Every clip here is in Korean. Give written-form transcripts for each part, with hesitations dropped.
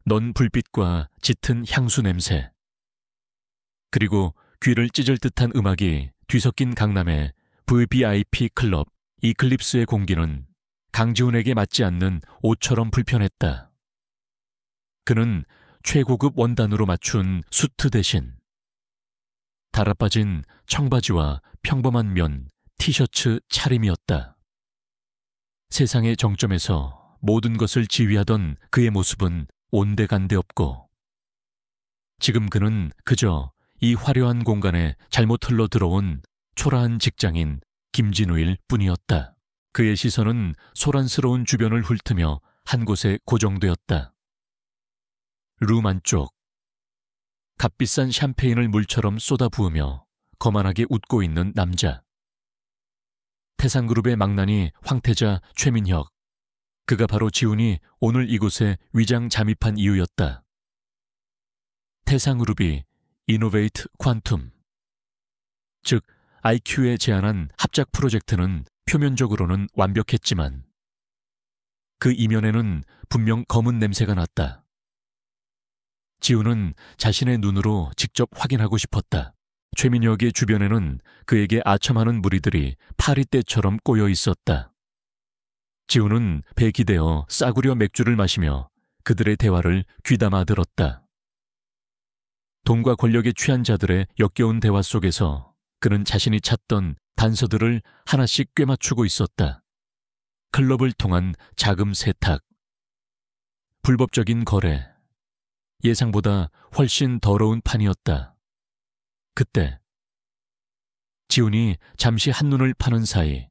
넌 불빛과 짙은 향수 냄새, 그리고 귀를 찢을 듯한 음악이 뒤섞인 강남의 VIP 클럽 이클립스의 공기는 강지훈에게 맞지 않는 옷처럼 불편했다. 그는 최고급 원단으로 맞춘 수트 대신 달아빠진 청바지와 평범한 면, 티셔츠 차림이었다. 세상의 정점에서 모든 것을 지휘하던 그의 모습은 온데간데 없고, 지금 그는 그저 이 화려한 공간에 잘못 흘러 들어온 초라한 직장인 김진우일 뿐이었다. 그의 시선은 소란스러운 주변을 훑으며 한 곳에 고정되었다. 룸 안쪽. 값비싼 샴페인을 물처럼 쏟아부으며 거만하게 웃고 있는 남자. 태상그룹의 망나니 황태자 최민혁. 그가 바로 지훈이 오늘 이곳에 위장 잠입한 이유였다. 태상그룹이 이노베이트 퀀툼, 즉 IQ에 제안한 합작 프로젝트는 표면적으로는 완벽했지만 그 이면에는 분명 검은 냄새가 났다. 지훈은 자신의 눈으로 직접 확인하고 싶었다. 최민혁의 주변에는 그에게 아첨하는 무리들이 파리떼처럼 꼬여 있었다. 지훈은 배에 기대어 싸구려 맥주를 마시며 그들의 대화를 귀담아 들었다. 돈과 권력에 취한 자들의 역겨운 대화 속에서 그는 자신이 찾던 단서들을 하나씩 꿰맞추고 있었다. 클럽을 통한 자금 세탁, 불법적인 거래, 예상보다 훨씬 더러운 판이었다. 그때 지훈이 잠시 한눈을 파는 사이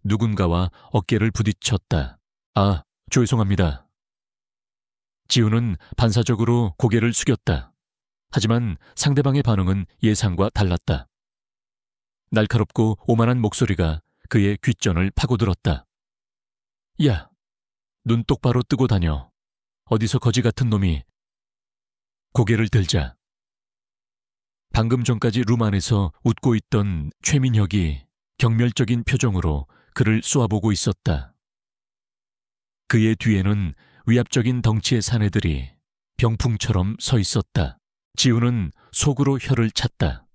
누군가와 어깨를 부딪혔다. 아, 죄송합니다. 지훈은 반사적으로 고개를 숙였다. 하지만 상대방의 반응은 예상과 달랐다. 날카롭고 오만한 목소리가 그의 귓전을 파고들었다. 야, 눈 똑바로 뜨고 다녀. 어디서 거지 같은 놈이. 고개를 들자 방금 전까지 룸 안에서 웃고 있던 최민혁이 경멸적인 표정으로 그를 쏘아보고 있었다. 그의 뒤에는 위압적인 덩치의 사내들이 병풍처럼 서 있었다. 지훈은 속으로 혀를 찼다.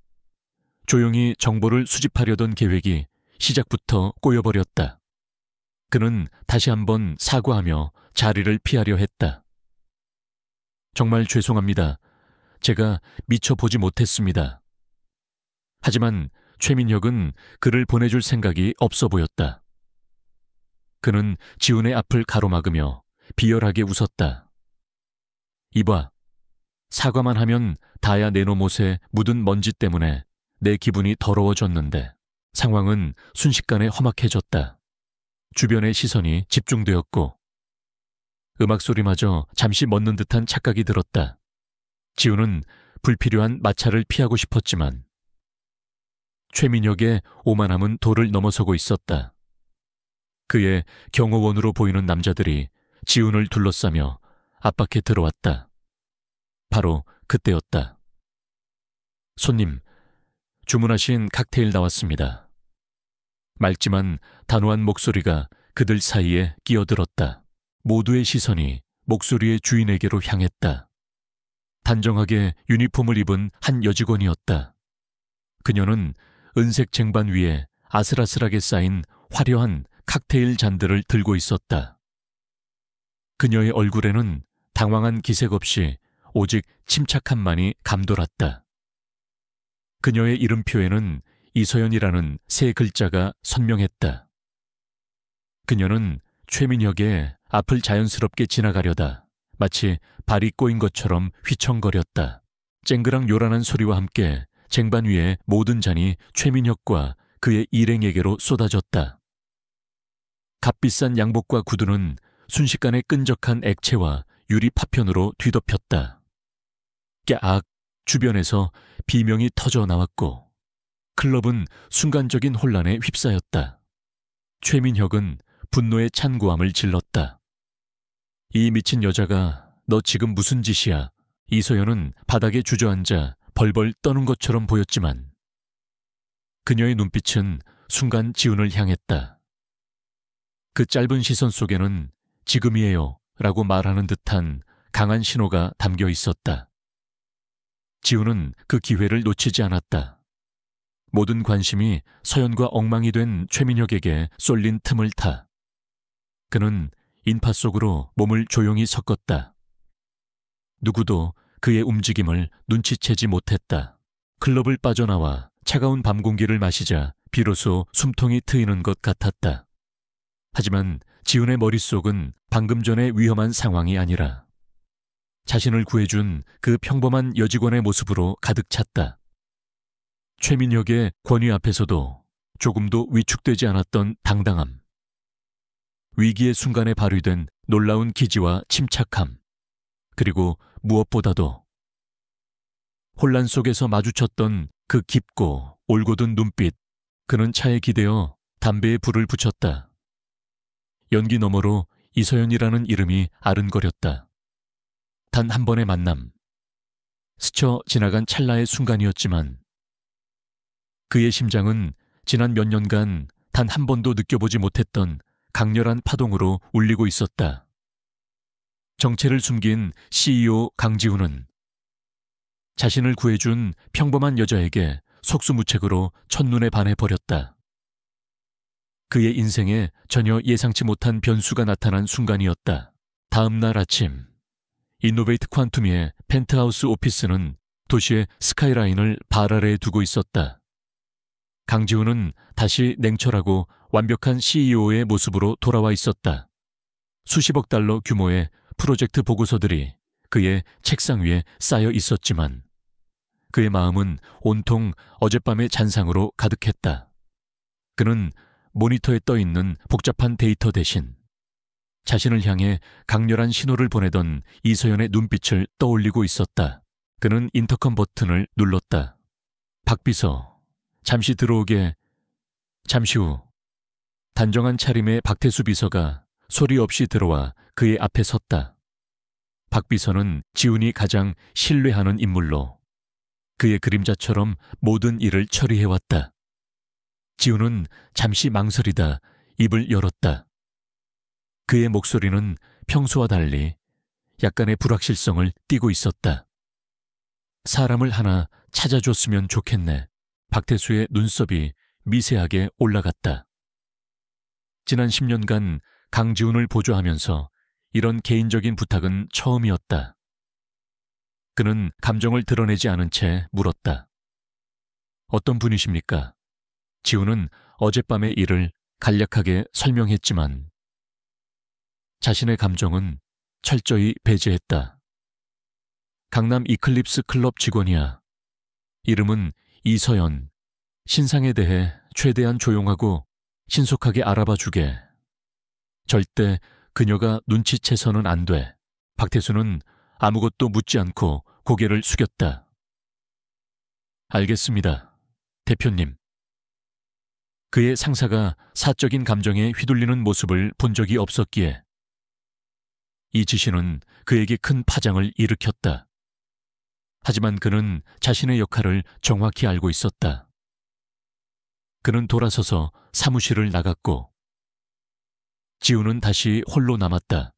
조용히 정보를 수집하려던 계획이 시작부터 꼬여버렸다. 그는 다시 한번 사과하며 자리를 피하려 했다. 정말 죄송합니다. 제가 미처 보지 못했습니다. 하지만 최민혁은 그를 보내줄 생각이 없어 보였다. 그는 지훈의 앞을 가로막으며 비열하게 웃었다. 이봐, 사과만 하면 다야 내 놈옷에 묻은 먼지 때문에 내 기분이 더러워졌는데 상황은 순식간에 험악해졌다. 주변의 시선이 집중되었고 음악 소리마저 잠시 멎는 듯한 착각이 들었다. 지훈은 불필요한 마찰을 피하고 싶었지만 최민혁의 오만함은 도를 넘어서고 있었다. 그의 경호원으로 보이는 남자들이 지훈을 둘러싸며 압박해 들어왔다. 바로 그때였다. 손님, 주문하신 칵테일 나왔습니다. 맑지만 단호한 목소리가 그들 사이에 끼어들었다. 모두의 시선이 목소리의 주인에게로 향했다. 단정하게 유니폼을 입은 한 여직원이었다. 그녀는 은색 쟁반 위에 아슬아슬하게 쌓인 화려한 칵테일 잔들을 들고 있었다. 그녀의 얼굴에는 당황한 기색 없이 오직 침착함만이 감돌았다. 그녀의 이름표에는 이서연이라는 세 글자가 선명했다. 그녀는 최민혁의 앞을 자연스럽게 지나가려다 마치 발이 꼬인 것처럼 휘청거렸다. 쨍그랑 요란한 소리와 함께 쟁반 위에 모든 잔이 최민혁과 그의 일행에게로 쏟아졌다. 값비싼 양복과 구두는 순식간에 끈적한 액체와 유리 파편으로 뒤덮였다. 깨악! 주변에서 비명이 터져 나왔고 클럽은 순간적인 혼란에 휩싸였다. 최민혁은 분노의 찬고함을 질렀다. 이 미친 여자가 너 지금 무슨 짓이야? 이서연은 바닥에 주저앉아 벌벌 떠는 것처럼 보였지만 그녀의 눈빛은 순간 지훈을 향했다. 그 짧은 시선 속에는 지금이에요 라고 말하는 듯한 강한 신호가 담겨 있었다. 지우는 그 기회를 놓치지 않았다. 모든 관심이 서연과 엉망이 된 최민혁에게 쏠린 틈을 타 그는 인파 속으로 몸을 조용히 섞었다. 누구도 그의 움직임을 눈치채지 못했다. 클럽을 빠져나와 차가운 밤 공기를 마시자 비로소 숨통이 트이는 것 같았다. 하지만 지훈의 머릿속은 방금 전의 위험한 상황이 아니라 자신을 구해준 그 평범한 여직원의 모습으로 가득 찼다. 최민혁의 권위 앞에서도 조금도 위축되지 않았던 당당함. 위기의 순간에 발휘된 놀라운 기지와 침착함. 그리고 무엇보다도 혼란 속에서 마주쳤던 그 깊고 올곧은 눈빛. 그는 차에 기대어 담배에 불을 붙였다. 연기 너머로 이서연이라는 이름이 아른거렸다. 단 한 번의 만남. 스쳐 지나간 찰나의 순간이었지만 그의 심장은 지난 몇 년간 단 한 번도 느껴보지 못했던 강렬한 파동으로 울리고 있었다. 정체를 숨긴 CEO 강지훈은 자신을 구해준 평범한 여자에게 속수무책으로 첫눈에 반해버렸다. 그의 인생에 전혀 예상치 못한 변수가 나타난 순간이었다. 다음 날 아침, 이노베이트 퀀툼의 펜트하우스 오피스는 도시의 스카이라인을 발 아래에 두고 있었다. 강지훈은 다시 냉철하고 완벽한 CEO의 모습으로 돌아와 있었다. 수십억 달러 규모의 프로젝트 보고서들이 그의 책상 위에 쌓여 있었지만 그의 마음은 온통 어젯밤의 잔상으로 가득했다. 그는 모니터에 떠있는 복잡한 데이터 대신 자신을 향해 강렬한 신호를 보내던 이서연의 눈빛을 떠올리고 있었다. 그는 인터컴 버튼을 눌렀다. 박비서, 잠시 들어오게. 잠시 후 단정한 차림의 박태수 비서가 소리 없이 들어와 그의 앞에 섰다. 박 비서는 지훈이 가장 신뢰하는 인물로 그의 그림자처럼 모든 일을 처리해왔다. 지훈은 잠시 망설이다 입을 열었다. 그의 목소리는 평소와 달리 약간의 불확실성을 띠고 있었다. 사람을 하나 찾아줬으면 좋겠네. 박태수의 눈썹이 미세하게 올라갔다. 지난 10년간 강지훈을 보조하면서 이런 개인적인 부탁은 처음이었다. 그는 감정을 드러내지 않은 채 물었다. 어떤 분이십니까? 지훈은 어젯밤의 일을 간략하게 설명했지만 자신의 감정은 철저히 배제했다. 강남 이클립스 클럽 직원이야. 이름은 이서연. 신상에 대해 최대한 조용하고 신속하게 알아봐 주게. 절대 그녀가 눈치채서는 안 돼. 박태수는 아무것도 묻지 않고 고개를 숙였다. 알겠습니다, 대표님. 그의 상사가 사적인 감정에 휘둘리는 모습을 본 적이 없었기에 이 지시는 그에게 큰 파장을 일으켰다. 하지만 그는 자신의 역할을 정확히 알고 있었다. 그는 돌아서서 사무실을 나갔고 지훈은 다시 홀로 남았다.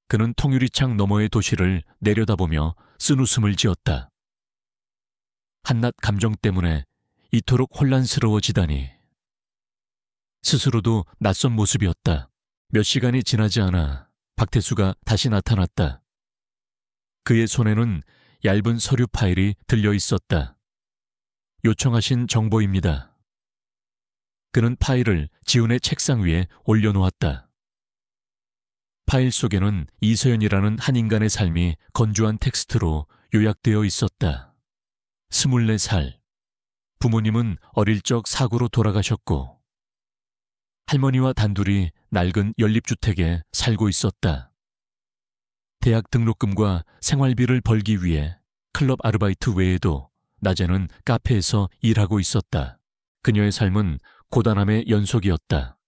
그는 통유리창 너머의 도시를 내려다보며 쓴웃음을 지었다. 한낱 감정 때문에 이토록 혼란스러워지다니. 스스로도 낯선 모습이었다. 몇 시간이 지나지 않아 박태수가 다시 나타났다. 그의 손에는 얇은 서류 파일이 들려 있었다. 요청하신 정보입니다. 그는 파일을 지훈의 책상 위에 올려놓았다. 파일 속에는 이서연이라는 한 인간의 삶이 건조한 텍스트로 요약되어 있었다. 24살. 부모님은 어릴 적 사고로 돌아가셨고 할머니와 단둘이 낡은 연립주택에 살고 있었다. 대학 등록금과 생활비를 벌기 위해 클럽 아르바이트 외에도 낮에는 카페에서 일하고 있었다. 그녀의 삶은 고단함의 연속이었다.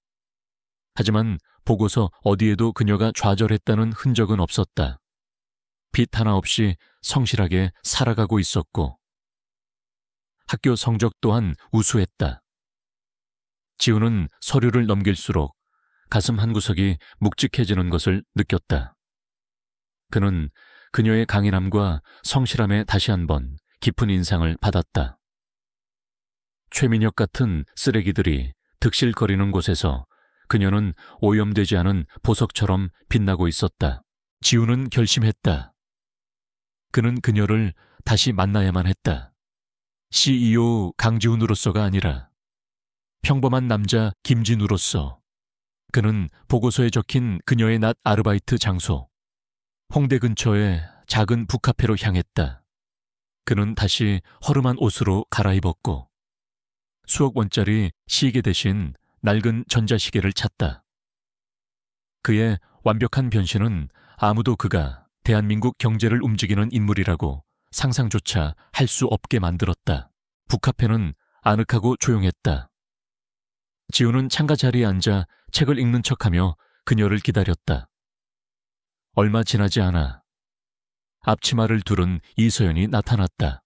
하지만 보고서 어디에도 그녀가 좌절했다는 흔적은 없었다. 빚 하나 없이 성실하게 살아가고 있었고 학교 성적 또한 우수했다. 지훈은 서류를 넘길수록 가슴 한구석이 묵직해지는 것을 느꼈다. 그는 그녀의 강인함과 성실함에 다시 한번 깊은 인상을 받았다. 최민혁 같은 쓰레기들이 득실거리는 곳에서 그녀는 오염되지 않은 보석처럼 빛나고 있었다. 지우는 결심했다. 그는 그녀를 다시 만나야만 했다. CEO 강지훈으로서가 아니라 평범한 남자 김진우로서. 그는 보고서에 적힌 그녀의 낮 아르바이트 장소, 홍대 근처의 작은 북카페로 향했다. 그는 다시 허름한 옷으로 갈아입었고 수억 원짜리 시계 대신 낡은 전자시계를 찾다. 그의 완벽한 변신은 아무도 그가 대한민국 경제를 움직이는 인물이라고 상상조차 할 수 없게 만들었다. 북카페는 아늑하고 조용했다. 지우는 창가 자리에 앉아 책을 읽는 척하며 그녀를 기다렸다. 얼마 지나지 않아 앞치마를 두른 이서연이 나타났다.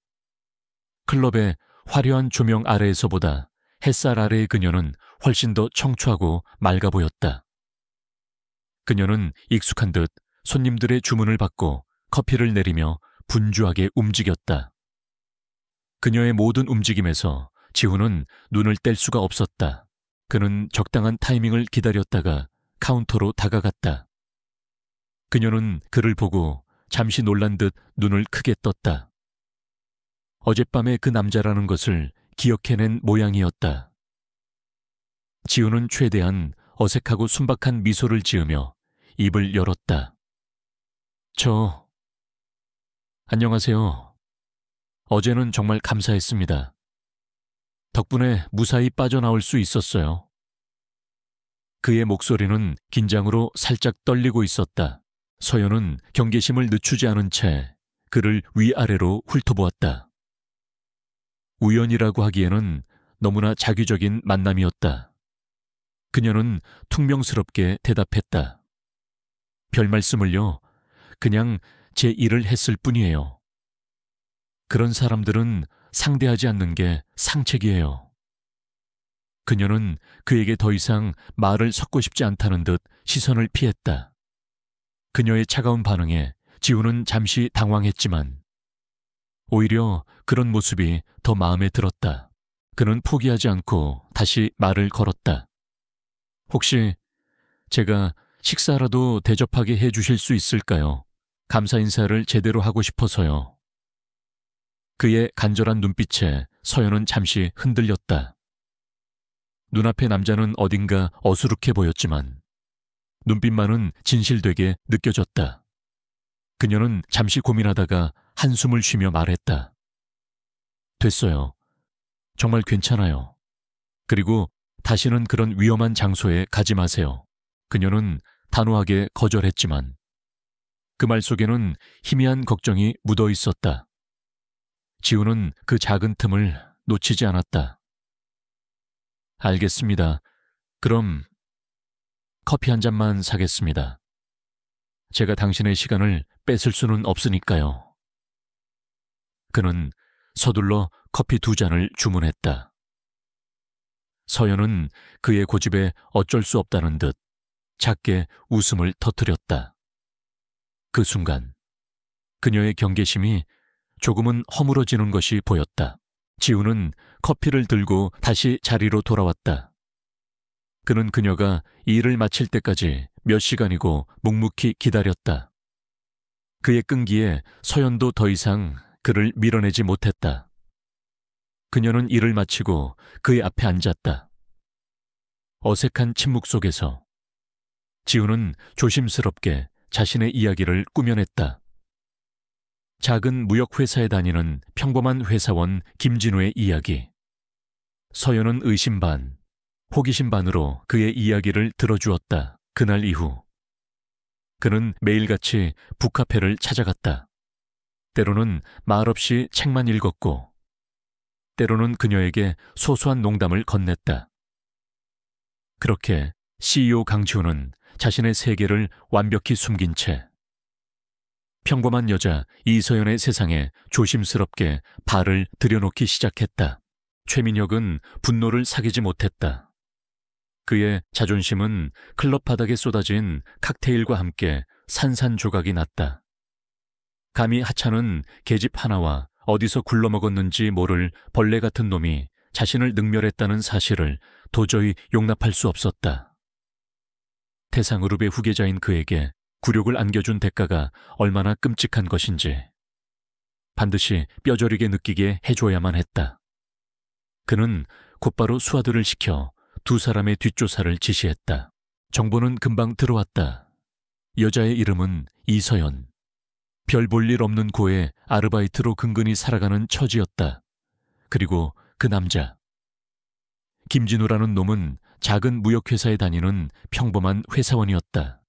클럽의 화려한 조명 아래에서보다 햇살 아래의 그녀는 훨씬 더 청초하고 맑아 보였다. 그녀는 익숙한 듯 손님들의 주문을 받고 커피를 내리며 분주하게 움직였다. 그녀의 모든 움직임에서 지훈은 눈을 뗄 수가 없었다. 그는 적당한 타이밍을 기다렸다가 카운터로 다가갔다. 그녀는 그를 보고 잠시 놀란 듯 눈을 크게 떴다. 어젯밤의 그 남자라는 것을 기억해낸 모양이었다. 지훈은 최대한 어색하고 순박한 미소를 지으며 입을 열었다. 안녕하세요. 어제는 정말 감사했습니다. 덕분에 무사히 빠져나올 수 있었어요. 그의 목소리는 긴장으로 살짝 떨리고 있었다. 서연은 경계심을 늦추지 않은 채 그를 위아래로 훑어보았다. 우연이라고 하기에는 너무나 자기적인 만남이었다. 그녀는 퉁명스럽게 대답했다. 별 말씀을요. 그냥 제 일을 했을 뿐이에요. 그런 사람들은 상대하지 않는 게 상책이에요. 그녀는 그에게 더 이상 말을 섞고 싶지 않다는 듯 시선을 피했다. 그녀의 차가운 반응에 지우는 잠시 당황했지만 오히려 그런 모습이 더 마음에 들었다. 그는 포기하지 않고 다시 말을 걸었다. 혹시 제가 식사라도 대접하게 해주실 수 있을까요? 감사 인사를 제대로 하고 싶어서요. 그의 간절한 눈빛에 서연은 잠시 흔들렸다. 눈앞의 남자는 어딘가 어수룩해 보였지만 눈빛만은 진실되게 느껴졌다. 그녀는 잠시 고민하다가 한숨을 쉬며 말했다. 됐어요. 정말 괜찮아요. 그리고 다시는 그런 위험한 장소에 가지 마세요. 그녀는 단호하게 거절했지만 그 말 속에는 희미한 걱정이 묻어 있었다. 지우는 그 작은 틈을 놓치지 않았다. 알겠습니다. 그럼 커피 한 잔만 사겠습니다. 제가 당신의 시간을 뺏을 수는 없으니까요. 그는 서둘러 커피 2잔을 주문했다. 서연은 그의 고집에 어쩔 수 없다는 듯 작게 웃음을 터뜨렸다. 그 순간 그녀의 경계심이 조금은 허물어지는 것이 보였다. 지우는 커피를 들고 다시 자리로 돌아왔다. 그는 그녀가 일을 마칠 때까지 몇 시간이고 묵묵히 기다렸다. 그의 끈기에 서연도 더 이상 그를 밀어내지 못했다. 그녀는 일을 마치고 그의 앞에 앉았다. 어색한 침묵 속에서 지우는 조심스럽게 자신의 이야기를 꾸며냈다. 작은 무역회사에 다니는 평범한 회사원 김진우의 이야기. 서연은 의심 반, 호기심 반으로 그의 이야기를 들어주었다. 그날 이후 그는 매일같이 북카페를 찾아갔다. 때로는 말없이 책만 읽었고 때로는 그녀에게 소소한 농담을 건넸다. 그렇게 CEO 강지훈은 자신의 세계를 완벽히 숨긴 채 평범한 여자 이서연의 세상에 조심스럽게 발을 들여놓기 시작했다. 최민혁은 분노를 사귀지 못했다. 그의 자존심은 클럽 바닥에 쏟아진 칵테일과 함께 산산조각이 났다. 감히 하찮은 계집 하나와 어디서 굴러먹었는지 모를 벌레 같은 놈이 자신을 능멸했다는 사실을 도저히 용납할 수 없었다. 태상의룹의 후계자인 그에게 굴욕을 안겨준 대가가 얼마나 끔찍한 것인지 반드시 뼈저리게 느끼게 해줘야만 했다. 그는 곧바로 수하들을 시켜 두 사람의 뒷조사를 지시했다. 정보는 금방 들어왔다. 여자의 이름은 이서연. 별 볼 일 없는 고에 아르바이트로 근근히 살아가는 처지였다. 그리고 그 남자. 김진우라는 놈은 작은 무역회사에 다니는 평범한 회사원이었다.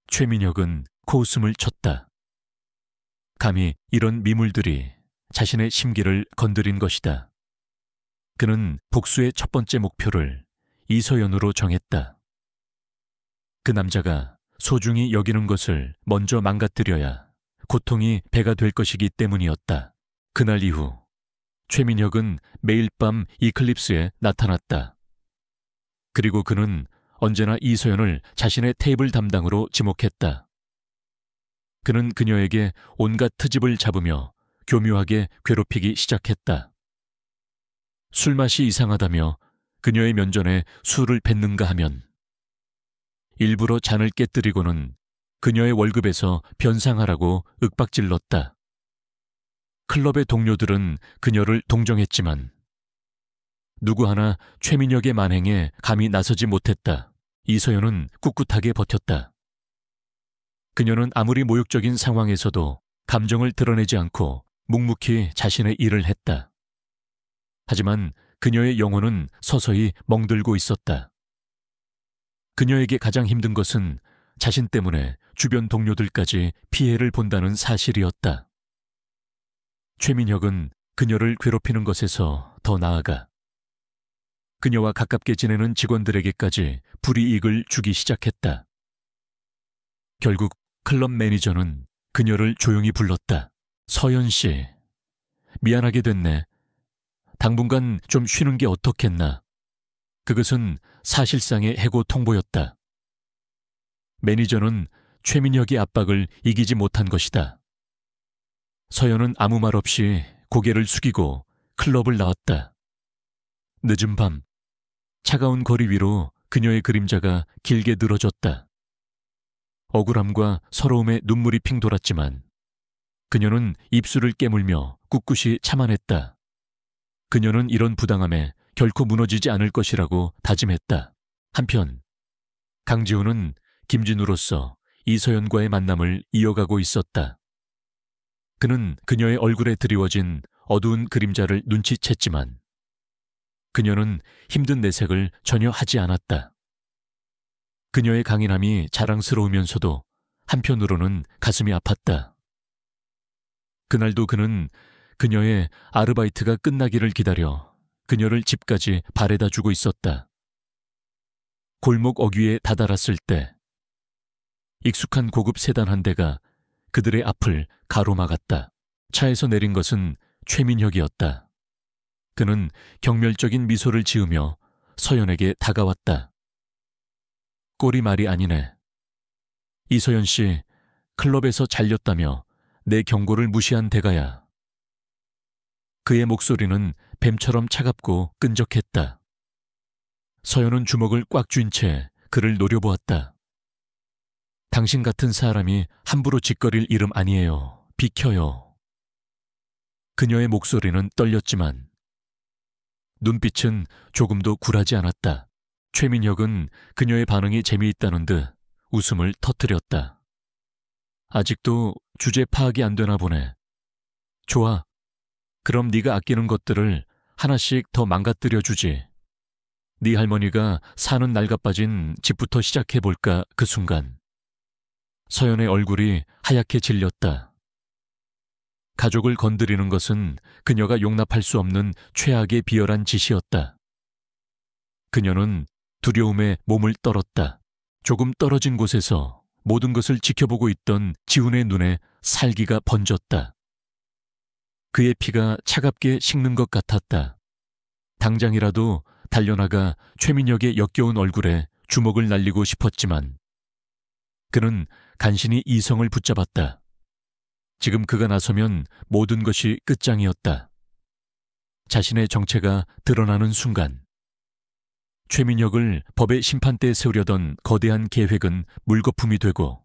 최민혁은 코웃음을 쳤다. 감히 이런 미물들이 자신의 심기를 건드린 것이다. 그는 복수의 첫 번째 목표를 이서연으로 정했다. 그 남자가 소중히 여기는 것을 먼저 망가뜨려야 고통이 배가 될 것이기 때문이었다. 그날 이후 최민혁은 매일 밤 이클립스에 나타났다. 그리고 그는 언제나 이서연을 자신의 테이블 담당으로 지목했다. 그는 그녀에게 온갖 트집을 잡으며 교묘하게 괴롭히기 시작했다. 술맛이 이상하다며 그녀의 면전에 술을 뱉는가 하면 일부러 잔을 깨뜨리고는 그녀의 월급에서 변상하라고 윽박질렀다. 클럽의 동료들은 그녀를 동정했지만 누구 하나 최민혁의 만행에 감히 나서지 못했다. 이서연은 꿋꿋하게 버텼다. 그녀는 아무리 모욕적인 상황에서도 감정을 드러내지 않고 묵묵히 자신의 일을 했다. 하지만 그녀의 영혼은 서서히 멍들고 있었다. 그녀에게 가장 힘든 것은 자신 때문에 주변 동료들까지 피해를 본다는 사실이었다. 최민혁은 그녀를 괴롭히는 것에서 더 나아가 그녀와 가깝게 지내는 직원들에게까지 불이익을 주기 시작했다. 결국 클럽 매니저는 그녀를 조용히 불렀다. 서연 씨, 미안하게 됐네. 당분간 좀 쉬는 게 어떻겠나. 그것은 사실상의 해고 통보였다. 매니저는 최민혁의 압박을 이기지 못한 것이다. 서연은 아무 말 없이 고개를 숙이고 클럽을 나왔다. 늦은 밤, 차가운 거리 위로 그녀의 그림자가 길게 늘어졌다. 억울함과 서러움에 눈물이 핑 돌았지만 그녀는 입술을 깨물며 꿋꿋이 참아냈다. 그녀는 이런 부당함에 결코 무너지지 않을 것이라고 다짐했다. 한편 강지훈은 김진우로서 이서연과의 만남을 이어가고 있었다. 그는 그녀의 얼굴에 드리워진 어두운 그림자를 눈치챘지만 그녀는 힘든 내색을 전혀 하지 않았다. 그녀의 강인함이 자랑스러우면서도 한편으로는 가슴이 아팠다. 그날도 그는 그녀의 아르바이트가 끝나기를 기다려 그녀를 집까지 바래다 주고 있었다. 골목 어귀에 다다랐을 때 익숙한 고급 세단 한 대가 그들의 앞을 가로막았다. 차에서 내린 것은 최민혁이었다. 그는 경멸적인 미소를 지으며 서연에게 다가왔다. 꼴이 말이 아니네. 이서연 씨, 클럽에서 잘렸다며 내 경고를 무시한 대가야. 그의 목소리는 뱀처럼 차갑고 끈적했다. 서연은 주먹을 꽉 쥔 채 그를 노려보았다. 당신 같은 사람이 함부로 짓거릴 이름 아니에요. 비켜요. 그녀의 목소리는 떨렸지만 눈빛은 조금도 굴하지 않았다. 최민혁은 그녀의 반응이 재미있다는 듯 웃음을 터뜨렸다. 아직도 주제 파악이 안 되나 보네. 좋아. 그럼 네가 아끼는 것들을 하나씩 더 망가뜨려 주지. 네 할머니가 사는 낡아빠진 집부터 시작해볼까. 그 순간 서연의 얼굴이 하얗게 질렸다. 가족을 건드리는 것은 그녀가 용납할 수 없는 최악의 비열한 짓이었다. 그녀는 두려움에 몸을 떨었다. 조금 떨어진 곳에서 모든 것을 지켜보고 있던 지훈의 눈에 살기가 번졌다. 그의 피가 차갑게 식는 것 같았다. 당장이라도 달려나가 최민혁의 역겨운 얼굴에 주먹을 날리고 싶었지만 그는 간신히 이성을 붙잡았다. 지금 그가 나서면 모든 것이 끝장이었다. 자신의 정체가 드러나는 순간 최민혁을 법의 심판대에 세우려던 거대한 계획은 물거품이 되고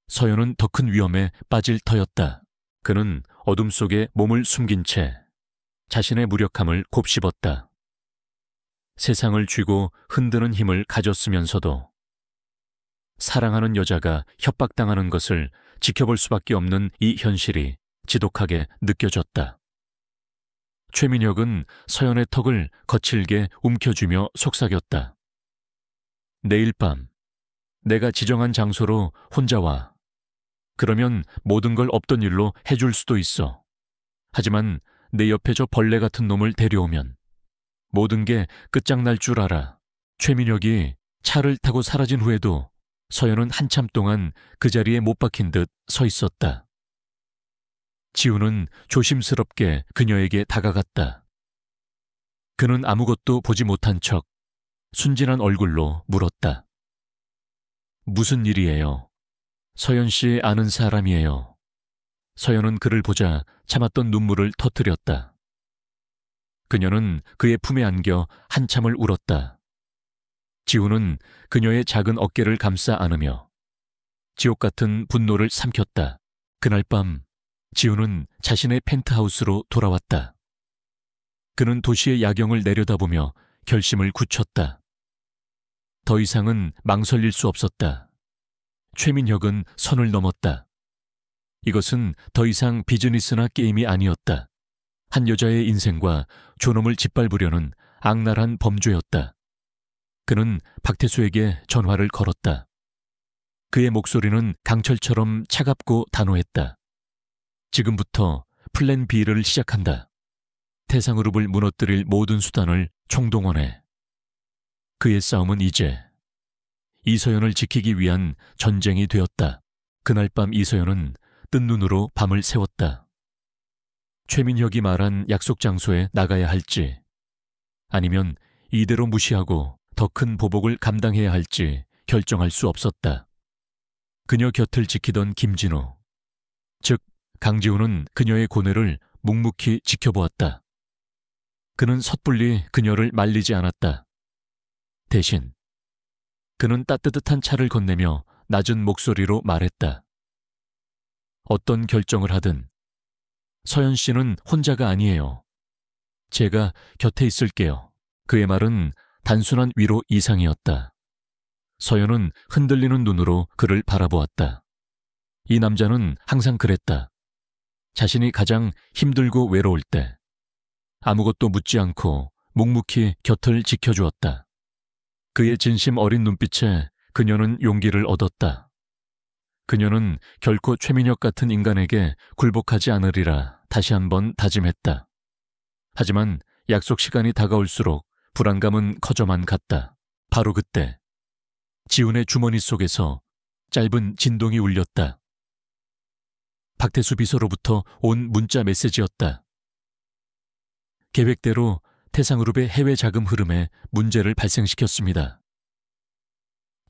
서연은 더 큰 위험에 빠질 터였다. 그는 어둠 속에 몸을 숨긴 채 자신의 무력함을 곱씹었다. 세상을 쥐고 흔드는 힘을 가졌으면서도 사랑하는 여자가 협박당하는 것을 지켜볼 수밖에 없는 이 현실이 지독하게 느껴졌다. 최민혁은 서연의 턱을 거칠게 움켜쥐며 속삭였다. 내일 밤 내가 지정한 장소로 혼자 와. 그러면 모든 걸 없던 일로 해줄 수도 있어. 하지만 내 옆에 저 벌레 같은 놈을 데려오면 모든 게 끝장날 줄 알아. 최민혁이 차를 타고 사라진 후에도 서연은 한참 동안 그 자리에 못 박힌 듯 서 있었다. 지우는 조심스럽게 그녀에게 다가갔다. 그는 아무것도 보지 못한 척 순진한 얼굴로 물었다. 무슨 일이에요? 서연 씨 아는 사람이에요. 서연은 그를 보자 참았던 눈물을 터뜨렸다. 그녀는 그의 품에 안겨 한참을 울었다. 지우는 그녀의 작은 어깨를 감싸 안으며 지옥 같은 분노를 삼켰다. 그날 밤 지우는 자신의 펜트하우스로 돌아왔다. 그는 도시의 야경을 내려다보며 결심을 굳혔다. 더 이상은 망설일 수 없었다. 최민혁은 선을 넘었다. 이것은 더 이상 비즈니스나 게임이 아니었다. 한 여자의 인생과 존엄을 짓밟으려는 악랄한 범죄였다. 그는 박태수에게 전화를 걸었다. 그의 목소리는 강철처럼 차갑고 단호했다. 지금부터 플랜 B를 시작한다. 태상그룹을 무너뜨릴 모든 수단을 총동원해. 그의 싸움은 이제 이서연을 지키기 위한 전쟁이 되었다. 그날 밤 이서연은 뜬 눈으로 밤을 새웠다. 최민혁이 말한 약속 장소에 나가야 할지 아니면 이대로 무시하고 더 큰 보복을 감당해야 할지 결정할 수 없었다. 그녀 곁을 지키던 김진우, 즉 강지우는 그녀의 고뇌를 묵묵히 지켜보았다. 그는 섣불리 그녀를 말리지 않았다. 대신 그는 따뜻한 차를 건네며 낮은 목소리로 말했다. 어떤 결정을 하든 서연 씨는 혼자가 아니에요. 제가 곁에 있을게요. 그의 말은 단순한 위로 이상이었다. 서연은 흔들리는 눈으로 그를 바라보았다. 이 남자는 항상 그랬다. 자신이 가장 힘들고 외로울 때 아무것도 묻지 않고 묵묵히 곁을 지켜주었다. 그의 진심 어린 눈빛에 그녀는 용기를 얻었다. 그녀는 결코 최민혁 같은 인간에게 굴복하지 않으리라 다시 한번 다짐했다. 하지만 약속 시간이 다가올수록 불안감은 커져만 갔다. 바로 그때 지훈의 주머니 속에서 짧은 진동이 울렸다. 박태수 비서로부터 온 문자 메시지였다. 계획대로 태상그룹의 해외 자금 흐름에 문제를 발생시켰습니다.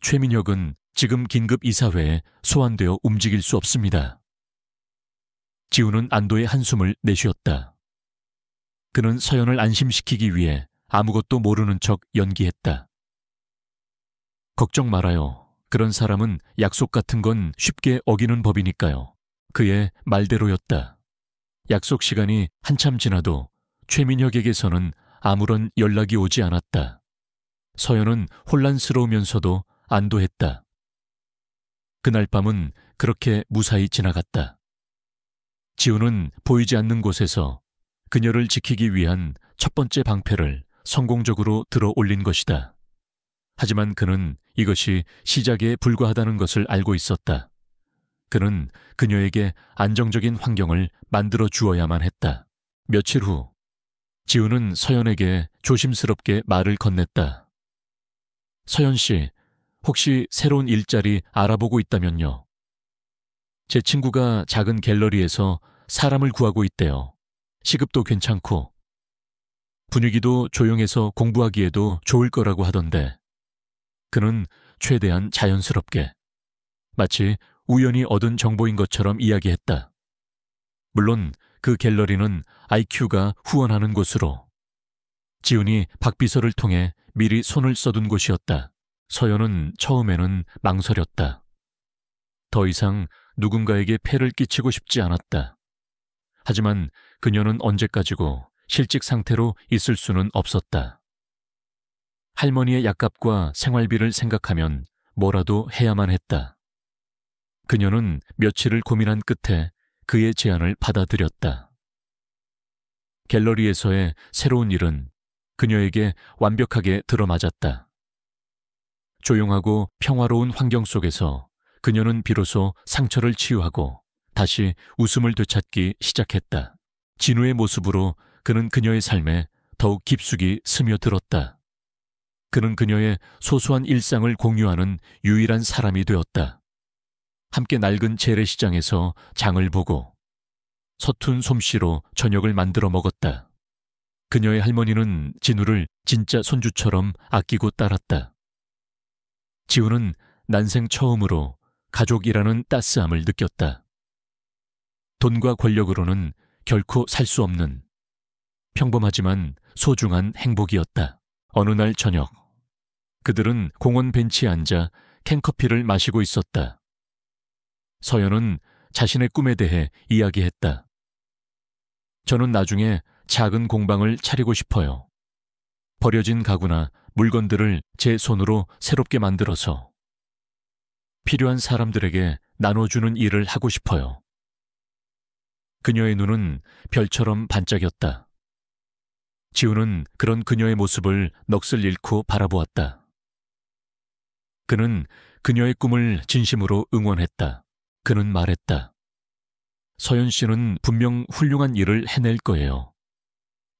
최민혁은 지금 긴급 이사회에 소환되어 움직일 수 없습니다. 지훈은 안도의 한숨을 내쉬었다. 그는 서연을 안심시키기 위해 아무것도 모르는 척 연기했다. 걱정 말아요. 그런 사람은 약속 같은 건 쉽게 어기는 법이니까요. 그의 말대로였다. 약속 시간이 한참 지나도 최민혁에게서는 아무런 연락이 오지 않았다. 서연은 혼란스러우면서도 안도했다. 그날 밤은 그렇게 무사히 지나갔다. 지훈은 보이지 않는 곳에서 그녀를 지키기 위한 첫 번째 방패를 성공적으로 들어 올린 것이다. 하지만 그는 이것이 시작에 불과하다는 것을 알고 있었다. 그는 그녀에게 안정적인 환경을 만들어 주어야만 했다. 며칠 후 지훈은 서연에게 조심스럽게 말을 건넸다. 서연 씨, 혹시 새로운 일자리 알아보고 있다면요. 제 친구가 작은 갤러리에서 사람을 구하고 있대요. 시급도 괜찮고 분위기도 조용해서 공부하기에도 좋을 거라고 하던데. 그는 최대한 자연스럽게, 마치 우연히 얻은 정보인 것처럼 이야기했다. 물론 그 갤러리는 IQ가 후원하는 곳으로. 지훈이 박 비서를 통해 미리 손을 써둔 곳이었다. 서연은 처음에는 망설였다. 더 이상 누군가에게 폐를 끼치고 싶지 않았다. 하지만 그녀는 언제까지고 실직 상태로 있을 수는 없었다. 할머니의 약값과 생활비를 생각하면 뭐라도 해야만 했다. 그녀는 며칠을 고민한 끝에 그의 제안을 받아들였다. 갤러리에서의 새로운 일은 그녀에게 완벽하게 들어맞았다. 조용하고 평화로운 환경 속에서 그녀는 비로소 상처를 치유하고 다시 웃음을 되찾기 시작했다. 진우의 모습으로 그는 그녀의 삶에 더욱 깊숙이 스며들었다. 그는 그녀의 소소한 일상을 공유하는 유일한 사람이 되었다. 함께 낡은 재래시장에서 장을 보고 서툰 솜씨로 저녁을 만들어 먹었다. 그녀의 할머니는 진우를 진짜 손주처럼 아끼고 따랐다. 지우는 난생 처음으로 가족이라는 따스함을 느꼈다. 돈과 권력으로는 결코 살 수 없는 평범하지만 소중한 행복이었다. 어느 날 저녁, 그들은 공원 벤치에 앉아 캔커피를 마시고 있었다. 서연은 자신의 꿈에 대해 이야기했다. 저는 나중에 작은 공방을 차리고 싶어요. 버려진 가구나 물건들을 제 손으로 새롭게 만들어서 필요한 사람들에게 나눠주는 일을 하고 싶어요. 그녀의 눈은 별처럼 반짝였다. 지우는 그런 그녀의 모습을 넋을 잃고 바라보았다. 그는 그녀의 꿈을 진심으로 응원했다. 그는 말했다. 서연 씨는 분명 훌륭한 일을 해낼 거예요.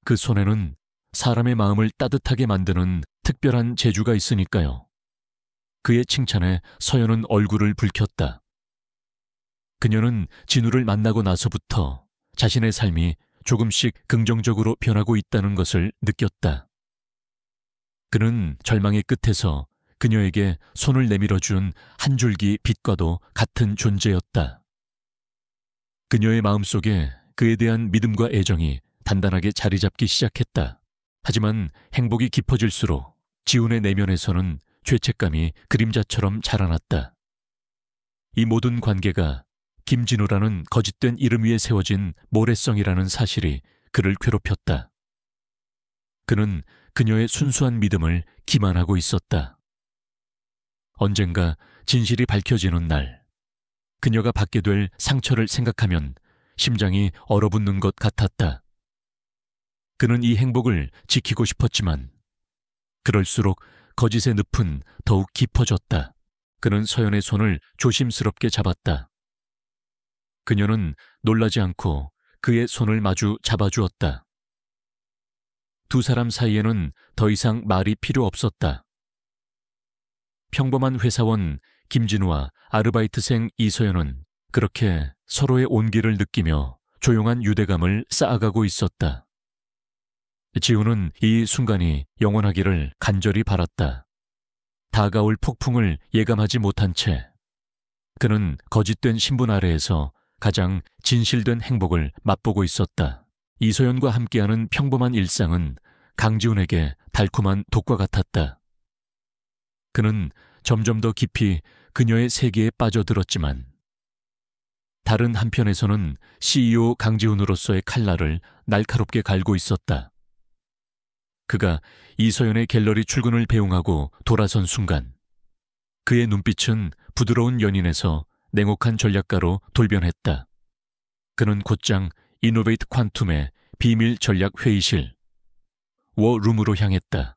그 손에는 사람의 마음을 따뜻하게 만드는 특별한 재주가 있으니까요. 그의 칭찬에 서연은 얼굴을 붉혔다. 그녀는 진우를 만나고 나서부터 자신의 삶이 조금씩 긍정적으로 변하고 있다는 것을 느꼈다. 그는 절망의 끝에서 그녀에게 손을 내밀어준 한 줄기 빛과도 같은 존재였다. 그녀의 마음속에 그에 대한 믿음과 애정이 단단하게 자리 잡기 시작했다. 하지만 행복이 깊어질수록 지훈의 내면에서는 죄책감이 그림자처럼 자라났다. 이 모든 관계가 김진우라는 거짓된 이름 위에 세워진 모래성이라는 사실이 그를 괴롭혔다. 그는 그녀의 순수한 믿음을 기만하고 있었다. 언젠가 진실이 밝혀지는 날, 그녀가 받게 될 상처를 생각하면 심장이 얼어붙는 것 같았다. 그는 이 행복을 지키고 싶었지만 그럴수록 거짓의 늪은 더욱 깊어졌다. 그는 서연의 손을 조심스럽게 잡았다. 그녀는 놀라지 않고 그의 손을 마주 잡아주었다. 두 사람 사이에는 더 이상 말이 필요 없었다. 평범한 회사원 김진우와 아르바이트생 이서연은 그렇게 서로의 온기를 느끼며 조용한 유대감을 쌓아가고 있었다. 지우는 이 순간이 영원하기를 간절히 바랐다. 다가올 폭풍을 예감하지 못한 채 그는 거짓된 신분 아래에서 가장 진실된 행복을 맛보고 있었다. 이서연과 함께하는 평범한 일상은 강지훈에게 달콤한 독과 같았다. 그는 점점 더 깊이 그녀의 세계에 빠져들었지만 다른 한편에서는 CEO 강지훈으로서의 칼날을 날카롭게 갈고 있었다. 그가 이서연의 갤러리 출근을 배웅하고 돌아선 순간 그의 눈빛은 부드러운 연인에서 냉혹한 전략가로 돌변했다. 그는 곧장 이노베이트 퀀툼의 비밀 전략 회의실 워룸으로 향했다.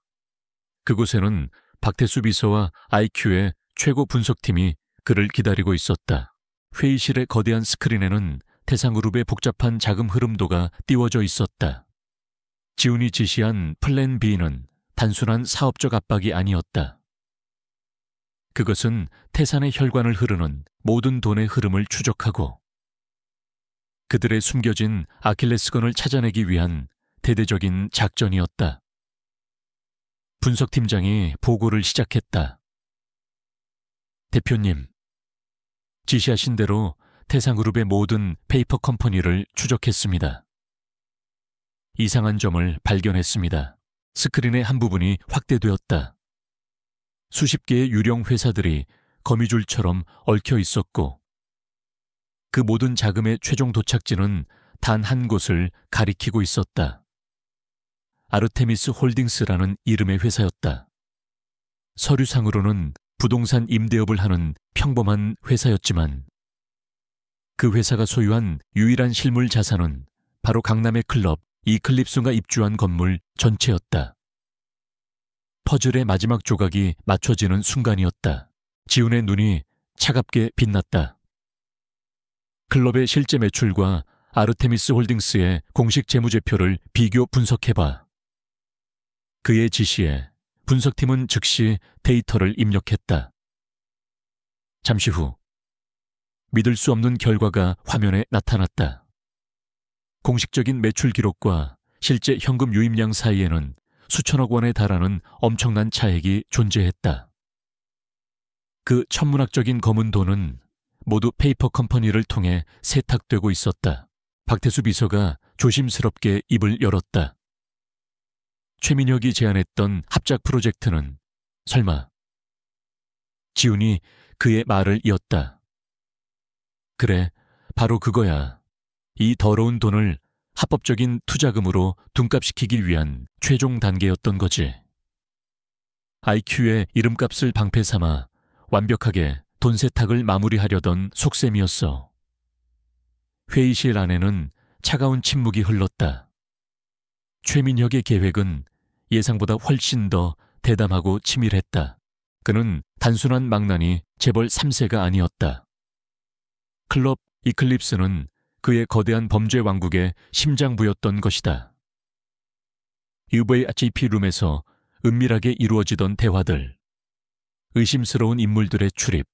그곳에는 박태수 비서와 IQ의 최고 분석팀이 그를 기다리고 있었다. 회의실의 거대한 스크린에는 태상그룹의 복잡한 자금 흐름도가 띄워져 있었다. 지훈이 지시한 플랜 B는 단순한 사업적 압박이 아니었다. 그것은 태산의 혈관을 흐르는 모든 돈의 흐름을 추적하고 그들의 숨겨진 아킬레스건을 찾아내기 위한 대대적인 작전이었다. 분석팀장이 보고를 시작했다. 대표님, 지시하신 대로 태상그룹의 모든 페이퍼 컴퍼니를 추적했습니다. 이상한 점을 발견했습니다. 스크린의 한 부분이 확대되었다. 수십 개의 유령 회사들이 거미줄처럼 얽혀 있었고 그 모든 자금의 최종 도착지는 단 한 곳을 가리키고 있었다. 아르테미스 홀딩스라는 이름의 회사였다. 서류상으로는 부동산 임대업을 하는 평범한 회사였지만 그 회사가 소유한 유일한 실물 자산은 바로 강남의 클럽 이클립스가 입주한 건물 전체였다. 퍼즐의 마지막 조각이 맞춰지는 순간이었다. 지훈의 눈이 차갑게 빛났다. 클럽의 실제 매출과 아르테미스 홀딩스의 공식 재무제표를 비교 분석해봐. 그의 지시에 분석팀은 즉시 데이터를 입력했다. 잠시 후 믿을 수 없는 결과가 화면에 나타났다. 공식적인 매출 기록과 실제 현금 유입량 사이에는 수천억 원에 달하는 엄청난 차액이 존재했다. 그 천문학적인 검은 돈은 모두 페이퍼 컴퍼니를 통해 세탁되고 있었다. 박태수 비서가 조심스럽게 입을 열었다. 최민혁이 제안했던 합작 프로젝트는 설마. 지훈이 그의 말을 이었다. 그래, 바로 그거야. 이 더러운 돈을 합법적인 투자금으로 둔갑시키기 위한 최종 단계였던 거지. IQ의 이름값을 방패 삼아 완벽하게 돈 세탁을 마무리하려던 속셈이었어. 회의실 안에는 차가운 침묵이 흘렀다. 최민혁의 계획은 예상보다 훨씬 더 대담하고 치밀했다. 그는 단순한 망나니 재벌 3세가 아니었다. 클럽 이클립스는 그의 거대한 범죄 왕국의 심장부였던 것이다. UVIP 룸에서 은밀하게 이루어지던 대화들, 의심스러운 인물들의 출입,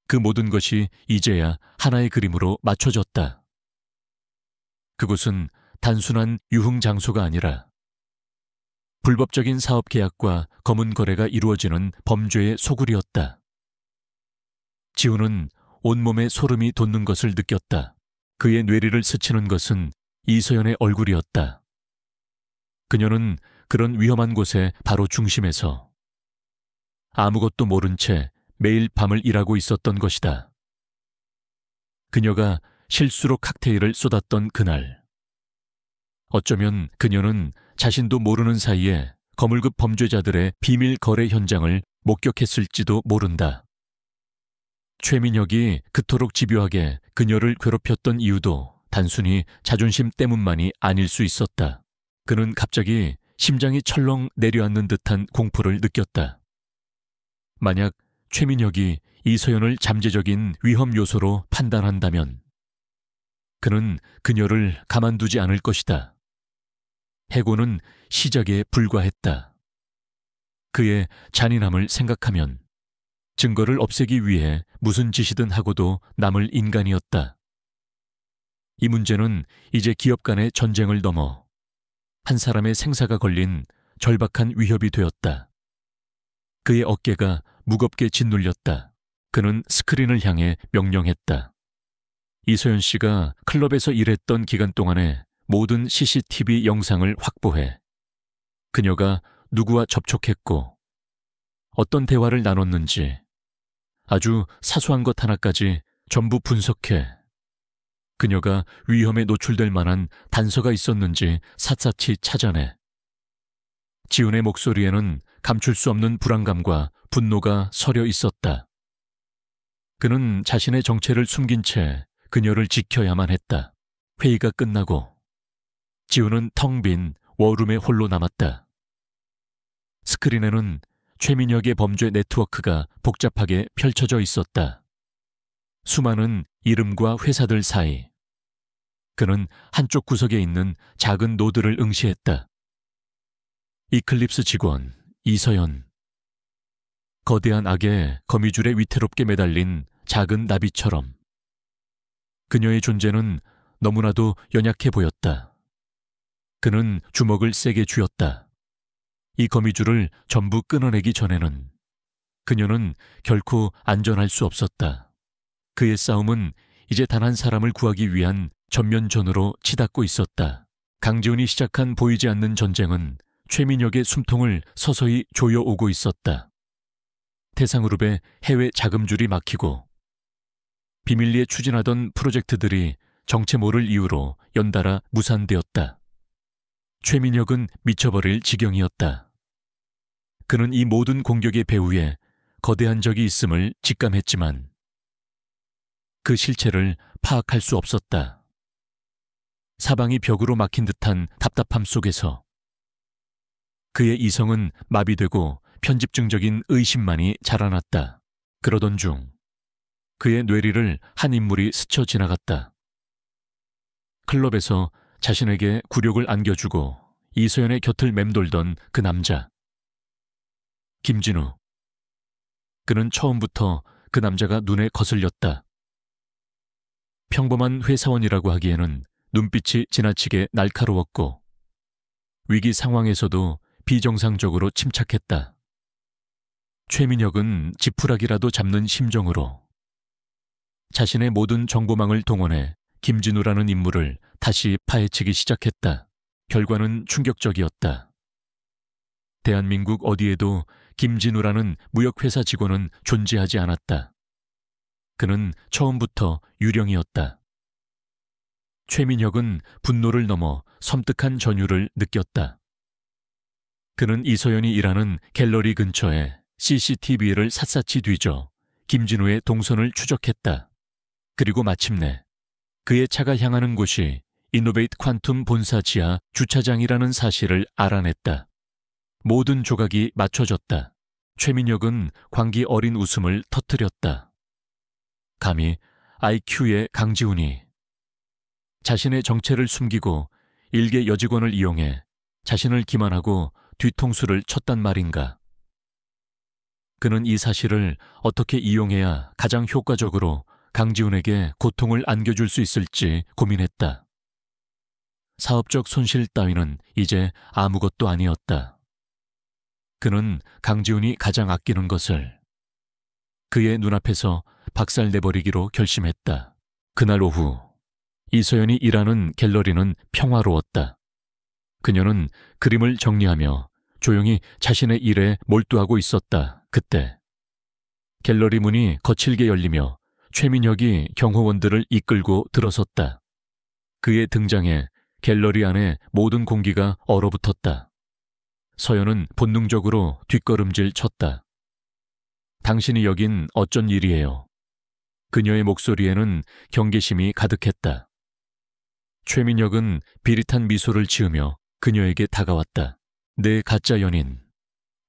그 모든 것이 이제야 하나의 그림으로 맞춰졌다. 그곳은 단순한 유흥 장소가 아니라 불법적인 사업 계약과 검은 거래가 이루어지는 범죄의 소굴이었다. 지훈은 온몸에 소름이 돋는 것을 느꼈다. 그의 뇌리를 스치는 것은 이서연의 얼굴이었다. 그녀는 그런 위험한 곳의 바로 중심에서 아무것도 모른 채 매일 밤을 일하고 있었던 것이다. 그녀가 실수로 칵테일을 쏟았던 그날. 어쩌면 그녀는 자신도 모르는 사이에 거물급 범죄자들의 비밀 거래 현장을 목격했을지도 모른다. 최민혁이 그토록 집요하게 그녀를 괴롭혔던 이유도 단순히 자존심 때문만이 아닐 수 있었다. 그는 갑자기 심장이 철렁 내려앉는 듯한 공포를 느꼈다. 만약 최민혁이 이서연을 잠재적인 위험 요소로 판단한다면 그는 그녀를 가만두지 않을 것이다. 해고는 시작에 불과했다. 그의 잔인함을 생각하면 증거를 없애기 위해 무슨 짓이든 하고도 남을 인간이었다. 이 문제는 이제 기업 간의 전쟁을 넘어 한 사람의 생사가 걸린 절박한 위협이 되었다. 그의 어깨가 무겁게 짓눌렸다. 그는 스크린을 향해 명령했다. 이서연 씨가 클럽에서 일했던 기간 동안의 모든 CCTV 영상을 확보해 그녀가 누구와 접촉했고 어떤 대화를 나눴는지 아주 사소한 것 하나까지 전부 분석해 그녀가 위험에 노출될 만한 단서가 있었는지 샅샅이 찾아내. 지훈의 목소리에는 감출 수 없는 불안감과 분노가 서려 있었다. 그는 자신의 정체를 숨긴 채 그녀를 지켜야만 했다. 회의가 끝나고 지훈은 텅 빈 워룸에 홀로 남았다. 스크린에는 최민혁의 범죄 네트워크가 복잡하게 펼쳐져 있었다. 수많은 이름과 회사들 사이. 그는 한쪽 구석에 있는 작은 노드를 응시했다. 이클립스 직원 이서연. 거대한 악의 거미줄에 위태롭게 매달린 작은 나비처럼. 그녀의 존재는 너무나도 연약해 보였다. 그는 주먹을 세게 쥐었다. 이 거미줄을 전부 끊어내기 전에는 그녀는 결코 안전할 수 없었다. 그의 싸움은 이제 단 한 사람을 구하기 위한 전면전으로 치닫고 있었다. 강지훈이 시작한 보이지 않는 전쟁은 최민혁의 숨통을 서서히 조여오고 있었다. 태상그룹의 해외 자금줄이 막히고 비밀리에 추진하던 프로젝트들이 정체 모를 이유로 연달아 무산되었다. 최민혁은 미쳐버릴 지경이었다. 그는 이 모든 공격의 배후에 거대한 적이 있음을 직감했지만 그 실체를 파악할 수 없었다. 사방이 벽으로 막힌 듯한 답답함 속에서 그의 이성은 마비되고 편집증적인 의심만이 자라났다. 그러던 중 그의 뇌리를 한 인물이 스쳐 지나갔다. 클럽에서 자신에게 굴욕을 안겨주고 이소연의 곁을 맴돌던 그 남자. 김진우. 그는 처음부터 그 남자가 눈에 거슬렸다. 평범한 회사원이라고 하기에는 눈빛이 지나치게 날카로웠고 위기 상황에서도 비정상적으로 침착했다. 최민혁은 지푸라기라도 잡는 심정으로 자신의 모든 정보망을 동원해 김진우라는 인물을 다시 파헤치기 시작했다. 결과는 충격적이었다. 대한민국 어디에도 김진우라는 무역회사 직원은 존재하지 않았다. 그는 처음부터 유령이었다. 최민혁은 분노를 넘어 섬뜩한 전율을 느꼈다. 그는 이소연이 일하는 갤러리 근처에 CCTV를 샅샅이 뒤져 김진우의 동선을 추적했다. 그리고 마침내 그의 차가 향하는 곳이 이노베이트 퀀툼 본사 지하 주차장이라는 사실을 알아냈다. 모든 조각이 맞춰졌다. 최민혁은 광기 어린 웃음을 터뜨렸다. 감히 IQ의 강지훈이 자신의 정체를 숨기고 일개 여직원을 이용해 자신을 기만하고 뒤통수를 쳤단 말인가. 그는 이 사실을 어떻게 이용해야 가장 효과적으로 강지훈에게 고통을 안겨줄 수 있을지 고민했다. 사업적 손실 따위는 이제 아무것도 아니었다. 그는 강지훈이 가장 아끼는 것을 그의 눈앞에서 박살내버리기로 결심했다. 그날 오후 이소연이 일하는 갤러리는 평화로웠다. 그녀는 그림을 정리하며 조용히 자신의 일에 몰두하고 있었다. 그때 갤러리 문이 거칠게 열리며 최민혁이 경호원들을 이끌고 들어섰다. 그의 등장에 갤러리 안의 모든 공기가 얼어붙었다. 서연은 본능적으로 뒷걸음질 쳤다. 당신이 여긴 어쩐 일이에요? 그녀의 목소리에는 경계심이 가득했다. 최민혁은 비릿한 미소를 지으며 그녀에게 다가왔다. 내 가짜 연인,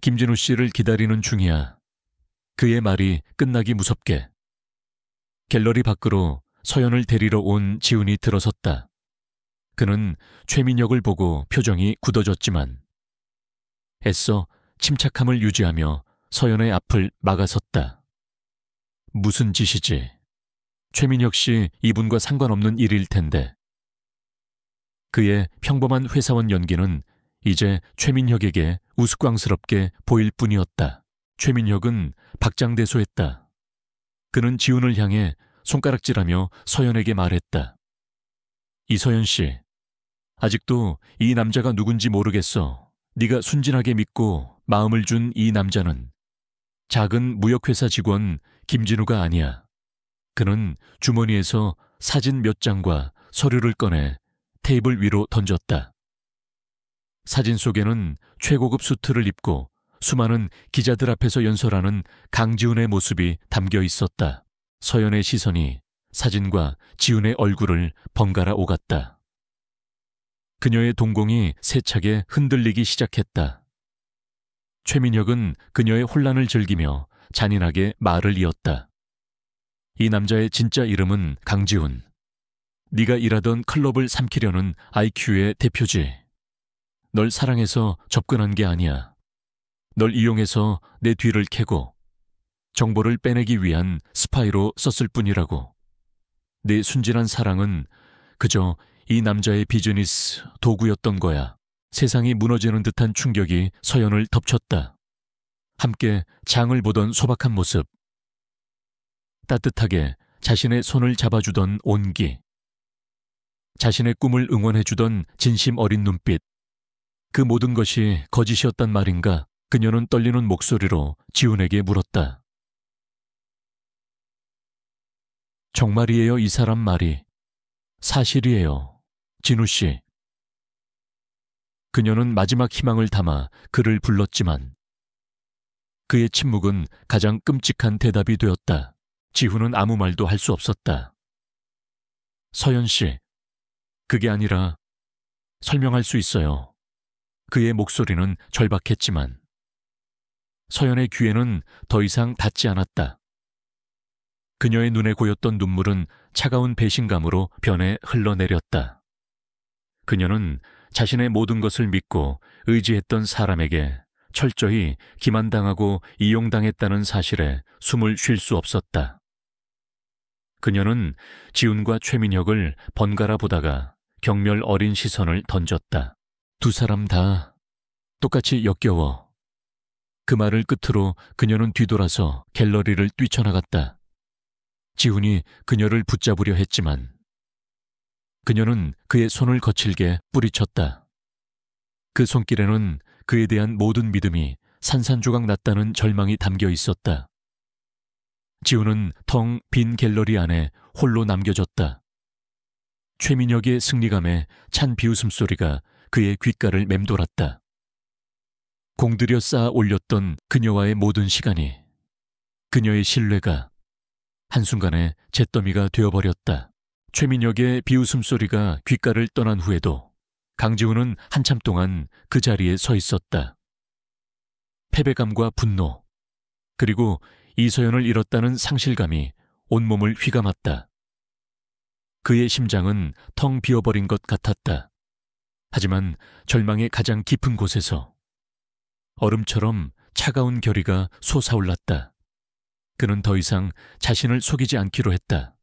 김진우 씨를 기다리는 중이야. 그의 말이 끝나기 무섭게. 갤러리 밖으로 서연을 데리러 온 지훈이 들어섰다. 그는 최민혁을 보고 표정이 굳어졌지만 애써 침착함을 유지하며 서연의 앞을 막아섰다. 무슨 짓이지? 최민혁 씨 이분과 상관없는 일일 텐데. 그의 평범한 회사원 연기는 이제 최민혁에게 우스꽝스럽게 보일 뿐이었다. 최민혁은 박장대소했다. 그는 지훈을 향해 손가락질하며 서연에게 말했다. 이서연 씨, 아직도 이 남자가 누군지 모르겠어. 네가 순진하게 믿고 마음을 준 이 남자는 작은 무역회사 직원 김진우가 아니야. 그는 주머니에서 사진 몇 장과 서류를 꺼내 테이블 위로 던졌다. 사진 속에는 최고급 수트를 입고 수많은 기자들 앞에서 연설하는 강지훈의 모습이 담겨 있었다. 서연의 시선이 사진과 지훈의 얼굴을 번갈아 오갔다. 그녀의 동공이 세차게 흔들리기 시작했다. 최민혁은 그녀의 혼란을 즐기며 잔인하게 말을 이었다. 이 남자의 진짜 이름은 강지훈. 네가 일하던 클럽을 삼키려는 IQ의 대표지. 널 사랑해서 접근한 게 아니야. 널 이용해서 내 뒤를 캐고 정보를 빼내기 위한 스파이로 썼을 뿐이라고. 내 순진한 사랑은 그저 이 남자의 비즈니스 도구였던 거야. 세상이 무너지는 듯한 충격이 서연을 덮쳤다. 함께 장을 보던 소박한 모습. 따뜻하게 자신의 손을 잡아주던 온기, 자신의 꿈을 응원해주던 진심 어린 눈빛, 그 모든 것이 거짓이었단 말인가? 그녀는 떨리는 목소리로 지훈에게 물었다. 정말이에요, 이 사람 말이. 사실이에요, 진우 씨. 그녀는 마지막 희망을 담아 그를 불렀지만 그의 침묵은 가장 끔찍한 대답이 되었다. 지훈은 아무 말도 할 수 없었다. 서연 씨, 그게 아니라 설명할 수 있어요. 그의 목소리는 절박했지만 서연의 귀에는 더 이상 닿지 않았다. 그녀의 눈에 고였던 눈물은 차가운 배신감으로 변해 흘러내렸다. 그녀는 자신의 모든 것을 믿고 의지했던 사람에게 철저히 기만당하고 이용당했다는 사실에 숨을 쉴 수 없었다. 그녀는 지훈과 최민혁을 번갈아 보다가 경멸 어린 시선을 던졌다. 두 사람 다 똑같이 역겨워. 그 말을 끝으로 그녀는 뒤돌아서 갤러리를 뛰쳐나갔다. 지훈이 그녀를 붙잡으려 했지만 그녀는 그의 손을 거칠게 뿌리쳤다. 그 손길에는 그에 대한 모든 믿음이 산산조각 났다는 절망이 담겨 있었다. 지훈은 텅 빈 갤러리 안에 홀로 남겨졌다. 최민혁의 승리감에 찬 비웃음 소리가 그의 귓가를 맴돌았다. 공들여 쌓아 올렸던 그녀와의 모든 시간이, 그녀의 신뢰가 한순간에 잿더미가 되어버렸다. 최민혁의 비웃음 소리가 귓가를 떠난 후에도 강지훈은 한참 동안 그 자리에 서 있었다. 패배감과 분노, 그리고 이서연을 잃었다는 상실감이 온몸을 휘감았다. 그의 심장은 텅 비어버린 것 같았다. 하지만 절망의 가장 깊은 곳에서 얼음처럼 차가운 결의가 솟아올랐다. 그는 더 이상 자신을 속이지 않기로 했다.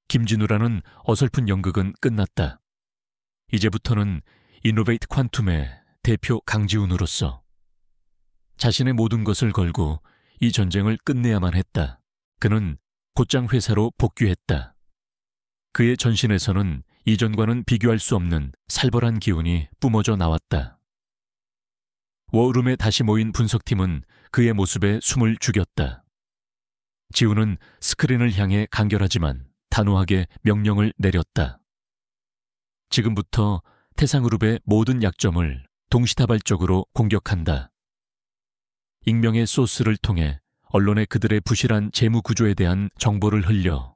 김진우라는 어설픈 연극은 끝났다. 이제부터는 이노베이트 퀀툼의 대표 강지훈으로서 자신의 모든 것을 걸고 이 전쟁을 끝내야만 했다. 그는 곧장 회사로 복귀했다. 그의 전신에서는 이전과는 비교할 수 없는 살벌한 기운이 뿜어져 나왔다. 워룸에 다시 모인 분석팀은 그의 모습에 숨을 죽였다. 지훈은 스크린을 향해 간결하지만 단호하게 명령을 내렸다. 지금부터 태상그룹의 모든 약점을 동시다발적으로 공격한다. 익명의 소스를 통해 언론에 그들의 부실한 재무 구조에 대한 정보를 흘려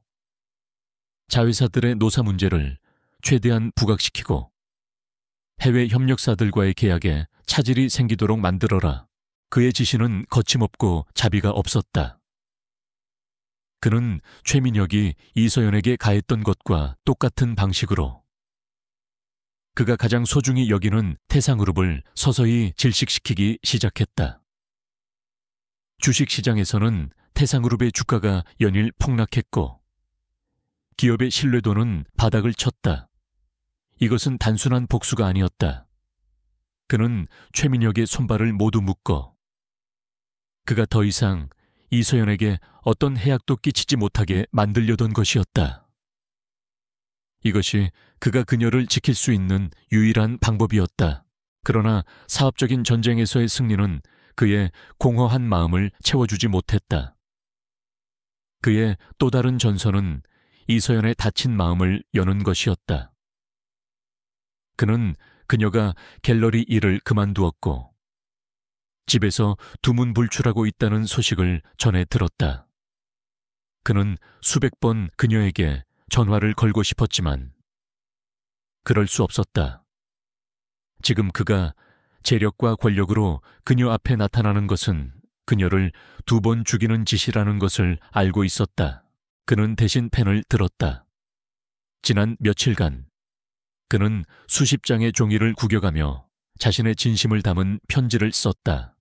자회사들의 노사 문제를 최대한 부각시키고 해외 협력사들과의 계약에 차질이 생기도록 만들어라. 그의 지시는 거침없고 자비가 없었다. 그는 최민혁이 이서연에게 가했던 것과 똑같은 방식으로 그가 가장 소중히 여기는 태상그룹을 서서히 질식시키기 시작했다. 주식시장에서는 태상그룹의 주가가 연일 폭락했고 기업의 신뢰도는 바닥을 쳤다. 이것은 단순한 복수가 아니었다. 그는 최민혁의 손발을 모두 묶어 그가 더 이상 이서연에게 어떤 해악도 끼치지 못하게 만들려던 것이었다. 이것이 그가 그녀를 지킬 수 있는 유일한 방법이었다. 그러나 사업적인 전쟁에서의 승리는 그의 공허한 마음을 채워주지 못했다. 그의 또 다른 전선은 이서연의 다친 마음을 여는 것이었다. 그는 그녀가 갤러리 일을 그만두었고 집에서 두문불출하고 있다는 소식을 전해 들었다. 그는 수백 번 그녀에게 전화를 걸고 싶었지만 그럴 수 없었다. 지금 그가 재력과 권력으로 그녀 앞에 나타나는 것은 그녀를 2번 죽이는 짓이라는 것을 알고 있었다. 그는 대신 펜을 들었다. 지난 며칠간 그는 수십 장의 종이를 구겨가며 자신의 진심을 담은 편지를 썼다.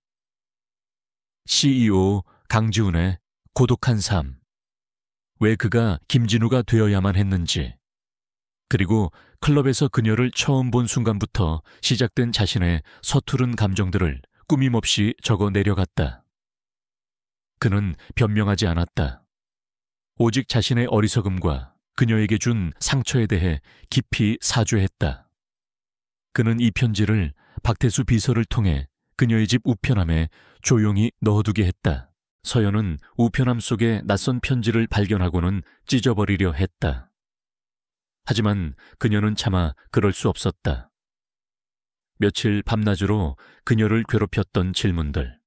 CEO 강지훈의 고독한 삶. 왜 그가 김진우가 되어야만 했는지, 그리고 클럽에서 그녀를 처음 본 순간부터 시작된 자신의 서투른 감정들을 꾸밈없이 적어 내려갔다. 그는 변명하지 않았다. 오직 자신의 어리석음과 그녀에게 준 상처에 대해 깊이 사죄했다. 그는 이 편지를 박태수 비서를 통해 그녀의 집 우편함에 조용히 넣어두게 했다. 서연은 우편함 속에 낯선 편지를 발견하고는 찢어버리려 했다. 하지만 그녀는 차마 그럴 수 없었다. 며칠 밤낮으로 그녀를 괴롭혔던 질문들.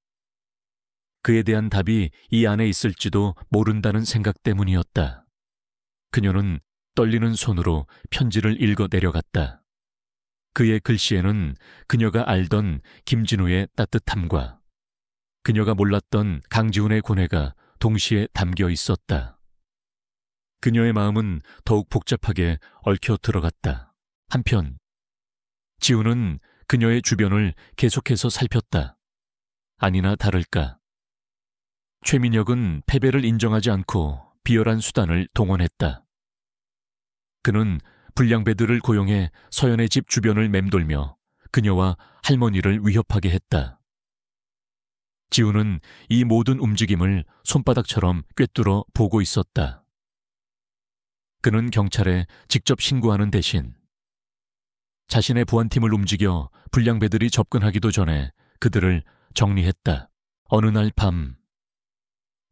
그에 대한 답이 이 안에 있을지도 모른다는 생각 때문이었다. 그녀는 떨리는 손으로 편지를 읽어 내려갔다. 그의 글씨에는 그녀가 알던 김진우의 따뜻함과 그녀가 몰랐던 강지훈의 고뇌가 동시에 담겨 있었다. 그녀의 마음은 더욱 복잡하게 얽혀 들어갔다. 한편 지훈은 그녀의 주변을 계속해서 살폈다. 아니나 다를까. 최민혁은 패배를 인정하지 않고 비열한 수단을 동원했다. 그는 불량배들을 고용해 서연의 집 주변을 맴돌며 그녀와 할머니를 위협하게 했다. 지훈은 이 모든 움직임을 손바닥처럼 꿰뚫어 보고 있었다. 그는 경찰에 직접 신고하는 대신 자신의 보안팀을 움직여 불량배들이 접근하기도 전에 그들을 정리했다. 어느 날 밤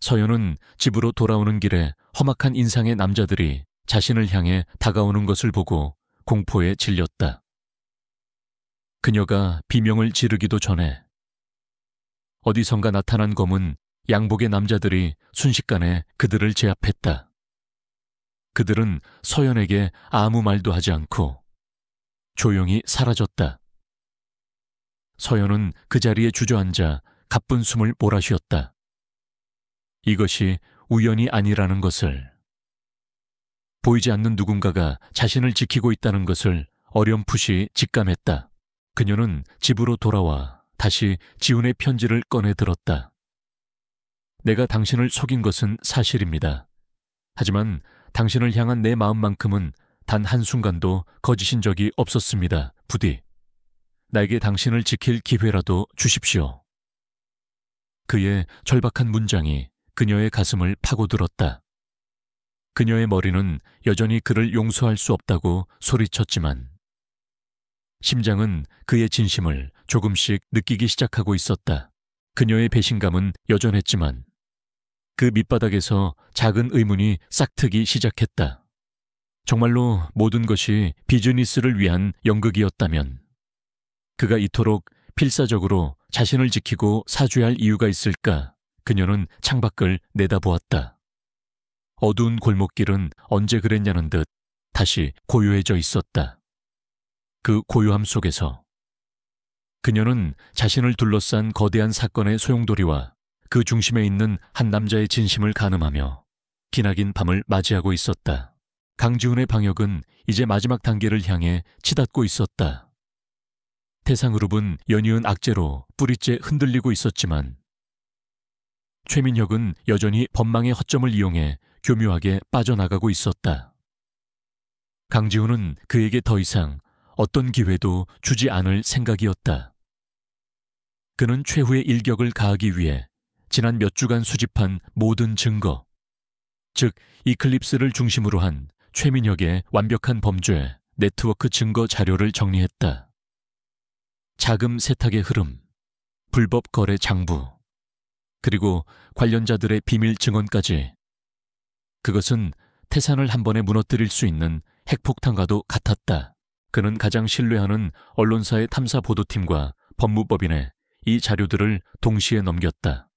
서연은 집으로 돌아오는 길에 험악한 인상의 남자들이 자신을 향해 다가오는 것을 보고 공포에 질렸다. 그녀가 비명을 지르기도 전에 어디선가 나타난 검은 양복의 남자들이 순식간에 그들을 제압했다. 그들은 서연에게 아무 말도 하지 않고 조용히 사라졌다. 서연은 그 자리에 주저앉아 가쁜 숨을 몰아쉬었다. 이것이 우연이 아니라는 것을, 보이지 않는 누군가가 자신을 지키고 있다는 것을 어렴풋이 직감했다. 그녀는 집으로 돌아와 다시 지훈의 편지를 꺼내 들었다. 내가 당신을 속인 것은 사실입니다. 하지만 당신을 향한 내 마음만큼은 단 한순간도 거짓인 적이 없었습니다. 부디 나에게 당신을 지킬 기회라도 주십시오. 그의 절박한 문장이 그녀의 가슴을 파고들었다. 그녀의 머리는 여전히 그를 용서할 수 없다고 소리쳤지만 심장은 그의 진심을 조금씩 느끼기 시작하고 있었다. 그녀의 배신감은 여전했지만 그 밑바닥에서 작은 의문이 싹트기 시작했다. 정말로 모든 것이 비즈니스를 위한 연극이었다면 그가 이토록 필사적으로 자신을 지키고 사죄할 이유가 있을까? 그녀는 창밖을 내다보았다. 어두운 골목길은 언제 그랬냐는 듯 다시 고요해져 있었다. 그 고요함 속에서 그녀는 자신을 둘러싼 거대한 사건의 소용돌이와 그 중심에 있는 한 남자의 진심을 가늠하며 기나긴 밤을 맞이하고 있었다. 강지훈의 방역은 이제 마지막 단계를 향해 치닫고 있었다. 태상그룹은 연이은 악재로 뿌리째 흔들리고 있었지만 최민혁은 여전히 법망의 허점을 이용해 교묘하게 빠져나가고 있었다. 강지훈은 그에게 더 이상 어떤 기회도 주지 않을 생각이었다. 그는 최후의 일격을 가하기 위해 지난 몇 주간 수집한 모든 증거, 즉 이클립스를 중심으로 한 최민혁의 완벽한 범죄 네트워크 증거 자료를 정리했다. 자금 세탁의 흐름, 불법 거래 장부, 그리고 관련자들의 비밀 증언까지. 그것은 태산을 한 번에 무너뜨릴 수 있는 핵폭탄과도 같았다. 그는 가장 신뢰하는 언론사의 탐사 보도팀과 법무법인에 이 자료들을 동시에 넘겼다.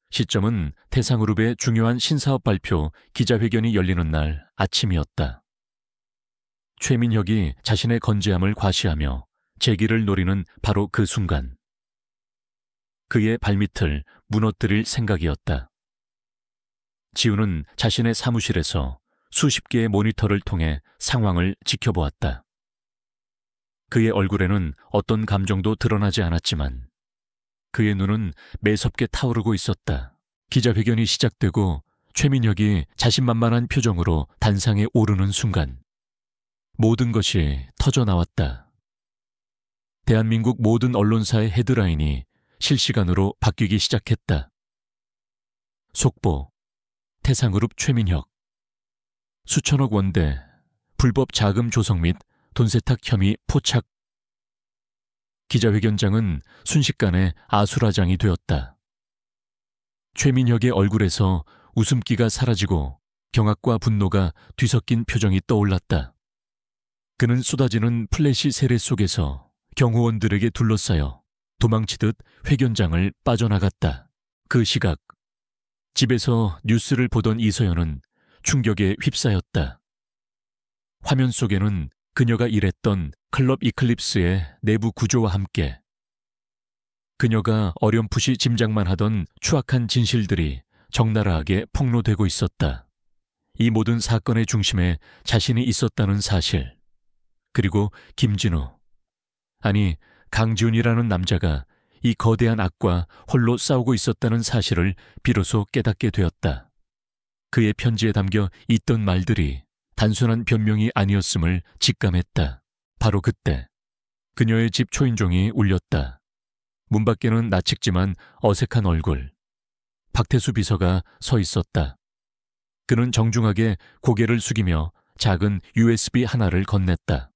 시점은 태상그룹의 중요한 신사업 발표 기자회견이 열리는 날 아침이었다. 최민혁이 자신의 건재함을 과시하며 재기를 노리는 바로 그 순간 그의 발밑을 무너뜨릴 생각이었다. 지훈은 자신의 사무실에서 수십 개의 모니터를 통해 상황을 지켜보았다. 그의 얼굴에는 어떤 감정도 드러나지 않았지만 그의 눈은 매섭게 타오르고 있었다. 기자회견이 시작되고 최민혁이 자신만만한 표정으로 단상에 오르는 순간 모든 것이 터져나왔다. 대한민국 모든 언론사의 헤드라인이 실시간으로 바뀌기 시작했다. 속보, 태상그룹 최민혁. 수천억 원대, 불법 자금 조성 및 돈세탁 혐의 포착. 기자회견장은 순식간에 아수라장이 되었다. 최민혁의 얼굴에서 웃음기가 사라지고 경악과 분노가 뒤섞인 표정이 떠올랐다. 그는 쏟아지는 플래시 세례 속에서 경호원들에게 둘러싸여 도망치듯 회견장을 빠져나갔다. 그 시각, 집에서 뉴스를 보던 이서연은 충격에 휩싸였다. 화면 속에는 그녀가 일했던 클럽 이클립스의 내부 구조와 함께 그녀가 어렴풋이 짐작만 하던 추악한 진실들이 적나라하게 폭로되고 있었다. 이 모든 사건의 중심에 자신이 있었다는 사실, 그리고 김진우, 아니 강지훈이라는 남자가 이 거대한 악과 홀로 싸우고 있었다는 사실을 비로소 깨닫게 되었다. 그의 편지에 담겨 있던 말들이 단순한 변명이 아니었음을 직감했다. 바로 그때 그녀의 집 초인종이 울렸다. 문 밖에는 낯익지만 어색한 얼굴, 박태수 비서가 서 있었다. 그는 정중하게 고개를 숙이며 작은 USB 하나를 건넸다.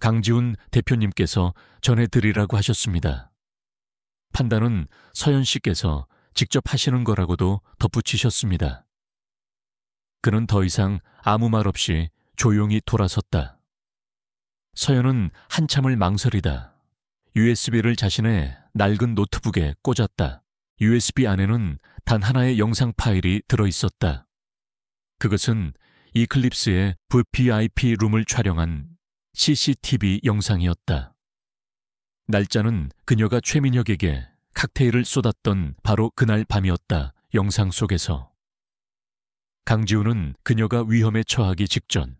강지훈 대표님께서 전해드리라고 하셨습니다. 판단은 서연 씨께서 직접 하시는 거라고도 덧붙이셨습니다. 그는 더 이상 아무 말 없이 조용히 돌아섰다. 서연은 한참을 망설이다 USB를 자신의 낡은 노트북에 꽂았다. USB 안에는 단 하나의 영상 파일이 들어있었다. 그것은 이클립스의 VIP 룸을 촬영한 CCTV 영상이었다. 날짜는 그녀가 최민혁에게 칵테일을 쏟았던 바로 그날 밤이었다. 영상 속에서 강지훈은 그녀가 위험에 처하기 직전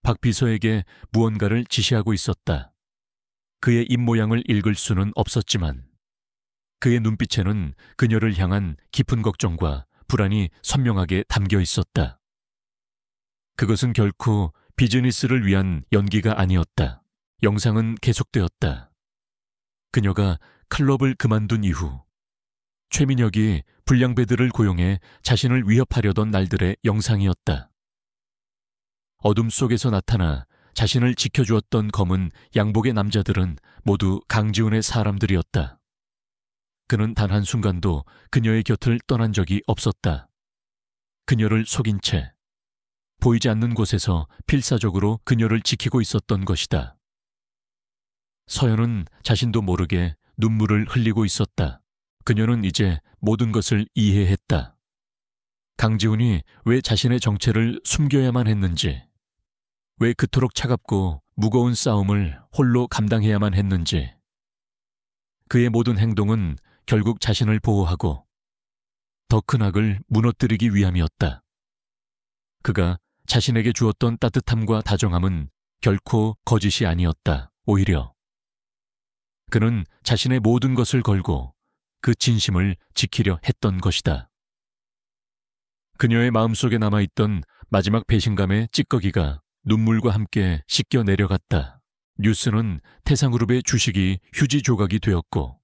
박 비서에게 무언가를 지시하고 있었다. 그의 입모양을 읽을 수는 없었지만 그의 눈빛에는 그녀를 향한 깊은 걱정과 불안이 선명하게 담겨 있었다. 그것은 결코 비즈니스를 위한 연기가 아니었다. 영상은 계속되었다. 그녀가 클럽을 그만둔 이후 최민혁이 불량배들을 고용해 자신을 위협하려던 날들의 영상이었다. 어둠 속에서 나타나 자신을 지켜주었던 검은 양복의 남자들은 모두 강지훈의 사람들이었다. 그는 단 한순간도 그녀의 곁을 떠난 적이 없었다. 그녀를 속인 채 보이지 않는 곳에서 필사적으로 그녀를 지키고 있었던 것이다. 서연은 자신도 모르게 눈물을 흘리고 있었다. 그녀는 이제 모든 것을 이해했다. 강지훈이 왜 자신의 정체를 숨겨야만 했는지, 왜 그토록 차갑고 무거운 싸움을 홀로 감당해야만 했는지, 그의 모든 행동은 결국 자신을 보호하고 더 큰 악을 무너뜨리기 위함이었다. 그가 자신에게 주었던 따뜻함과 다정함은 결코 거짓이 아니었다. 오히려 그는 자신의 모든 것을 걸고 그 진심을 지키려 했던 것이다. 그녀의 마음속에 남아있던 마지막 배신감의 찌꺼기가 눈물과 함께 씻겨 내려갔다. 뉴스는 태상그룹의 주식이 휴지 조각이 되었고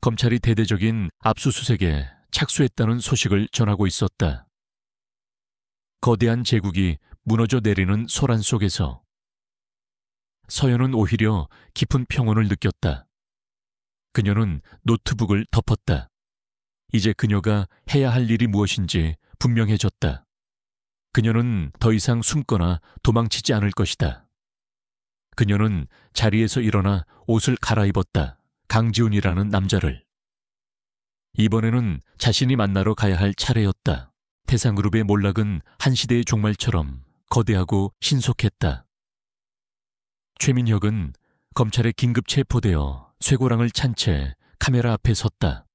검찰이 대대적인 압수수색에 착수했다는 소식을 전하고 있었다. 거대한 제국이 무너져 내리는 소란 속에서 서연은 오히려 깊은 평온을 느꼈다. 그녀는 노트북을 덮었다. 이제 그녀가 해야 할 일이 무엇인지 분명해졌다. 그녀는 더 이상 숨거나 도망치지 않을 것이다. 그녀는 자리에서 일어나 옷을 갈아입었다. 강지훈이라는 남자를. 이번에는 자신이 만나러 가야 할 차례였다. 태상그룹의 몰락은 한 시대의 종말처럼 거대하고 신속했다. 최민혁은 검찰에 긴급 체포되어 쇠고랑을 찬 채 카메라 앞에 섰다.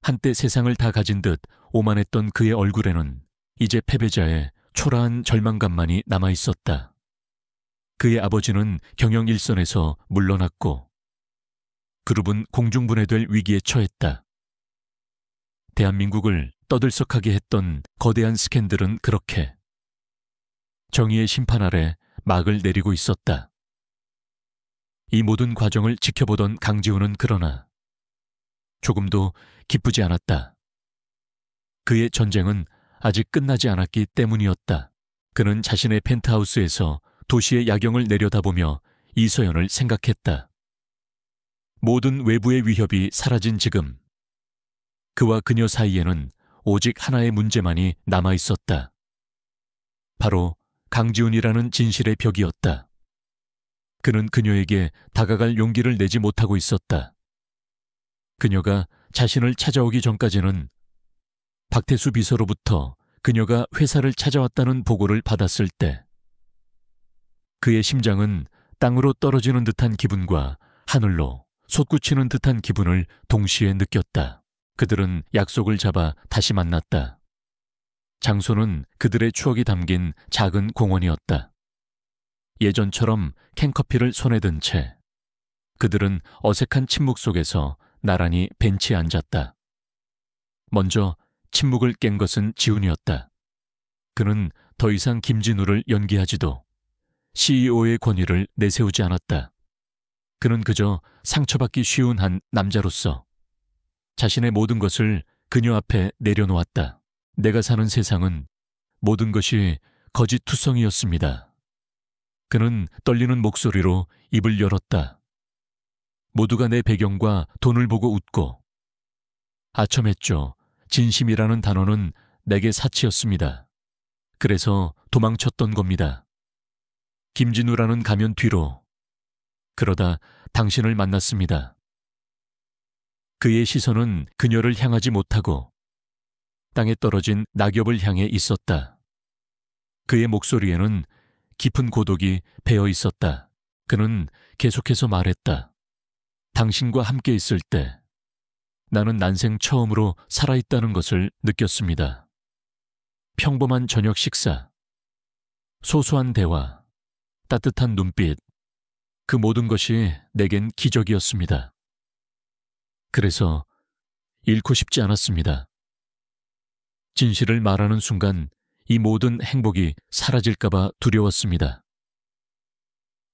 한때 세상을 다 가진 듯 오만했던 그의 얼굴에는 이제 패배자의 초라한 절망감만이 남아있었다. 그의 아버지는 경영 일선에서 물러났고 그룹은 공중분해될 위기에 처했다. 대한민국을 떠들썩하게 했던 거대한 스캔들은 그렇게 정의의 심판 아래 막을 내리고 있었다. 이 모든 과정을 지켜보던 강지훈은 그러나 조금도 기쁘지 않았다. 그의 전쟁은 아직 끝나지 않았기 때문이었다. 그는 자신의 펜트하우스에서 도시의 야경을 내려다보며 이서연을 생각했다. 모든 외부의 위협이 사라진 지금 그와 그녀 사이에는 오직 하나의 문제만이 남아있었다. 바로 강지훈이라는 진실의 벽이었다. 그는 그녀에게 다가갈 용기를 내지 못하고 있었다. 그녀가 자신을 찾아오기 전까지는 박태수 비서로부터 그녀가 회사를 찾아왔다는 보고를 받았을 때 그의 심장은 땅으로 떨어지는 듯한 기분과 하늘로 솟구치는 듯한 기분을 동시에 느꼈다. 그들은 약속을 잡아 다시 만났다. 장소는 그들의 추억이 담긴 작은 공원이었다. 예전처럼 캔커피를 손에 든 채 그들은 어색한 침묵 속에서 나란히 벤치에 앉았다. 먼저 침묵을 깬 것은 지훈이었다. 그는 더 이상 김진우를 연기하지도 CEO의 권위를 내세우지 않았다. 그는 그저 상처받기 쉬운 한 남자로서 자신의 모든 것을 그녀 앞에 내려놓았다. 내가 사는 세상은 모든 것이 거짓투성이었습니다. 그는 떨리는 목소리로 입을 열었다. 모두가 내 배경과 돈을 보고 웃고 아첨했죠. 진심이라는 단어는 내게 사치였습니다. 그래서 도망쳤던 겁니다. 김진우라는 가면 뒤로. 그러다 당신을 만났습니다. 그의 시선은 그녀를 향하지 못하고 땅에 떨어진 낙엽을 향해 있었다. 그의 목소리에는 깊은 고독이 배어 있었다. 그는 계속해서 말했다. 당신과 함께 있을 때 나는 난생 처음으로 살아있다는 것을 느꼈습니다. 평범한 저녁 식사, 소소한 대화, 따뜻한 눈빛, 그 모든 것이 내겐 기적이었습니다. 그래서 잃고 싶지 않았습니다. 진실을 말하는 순간 이 모든 행복이 사라질까봐 두려웠습니다.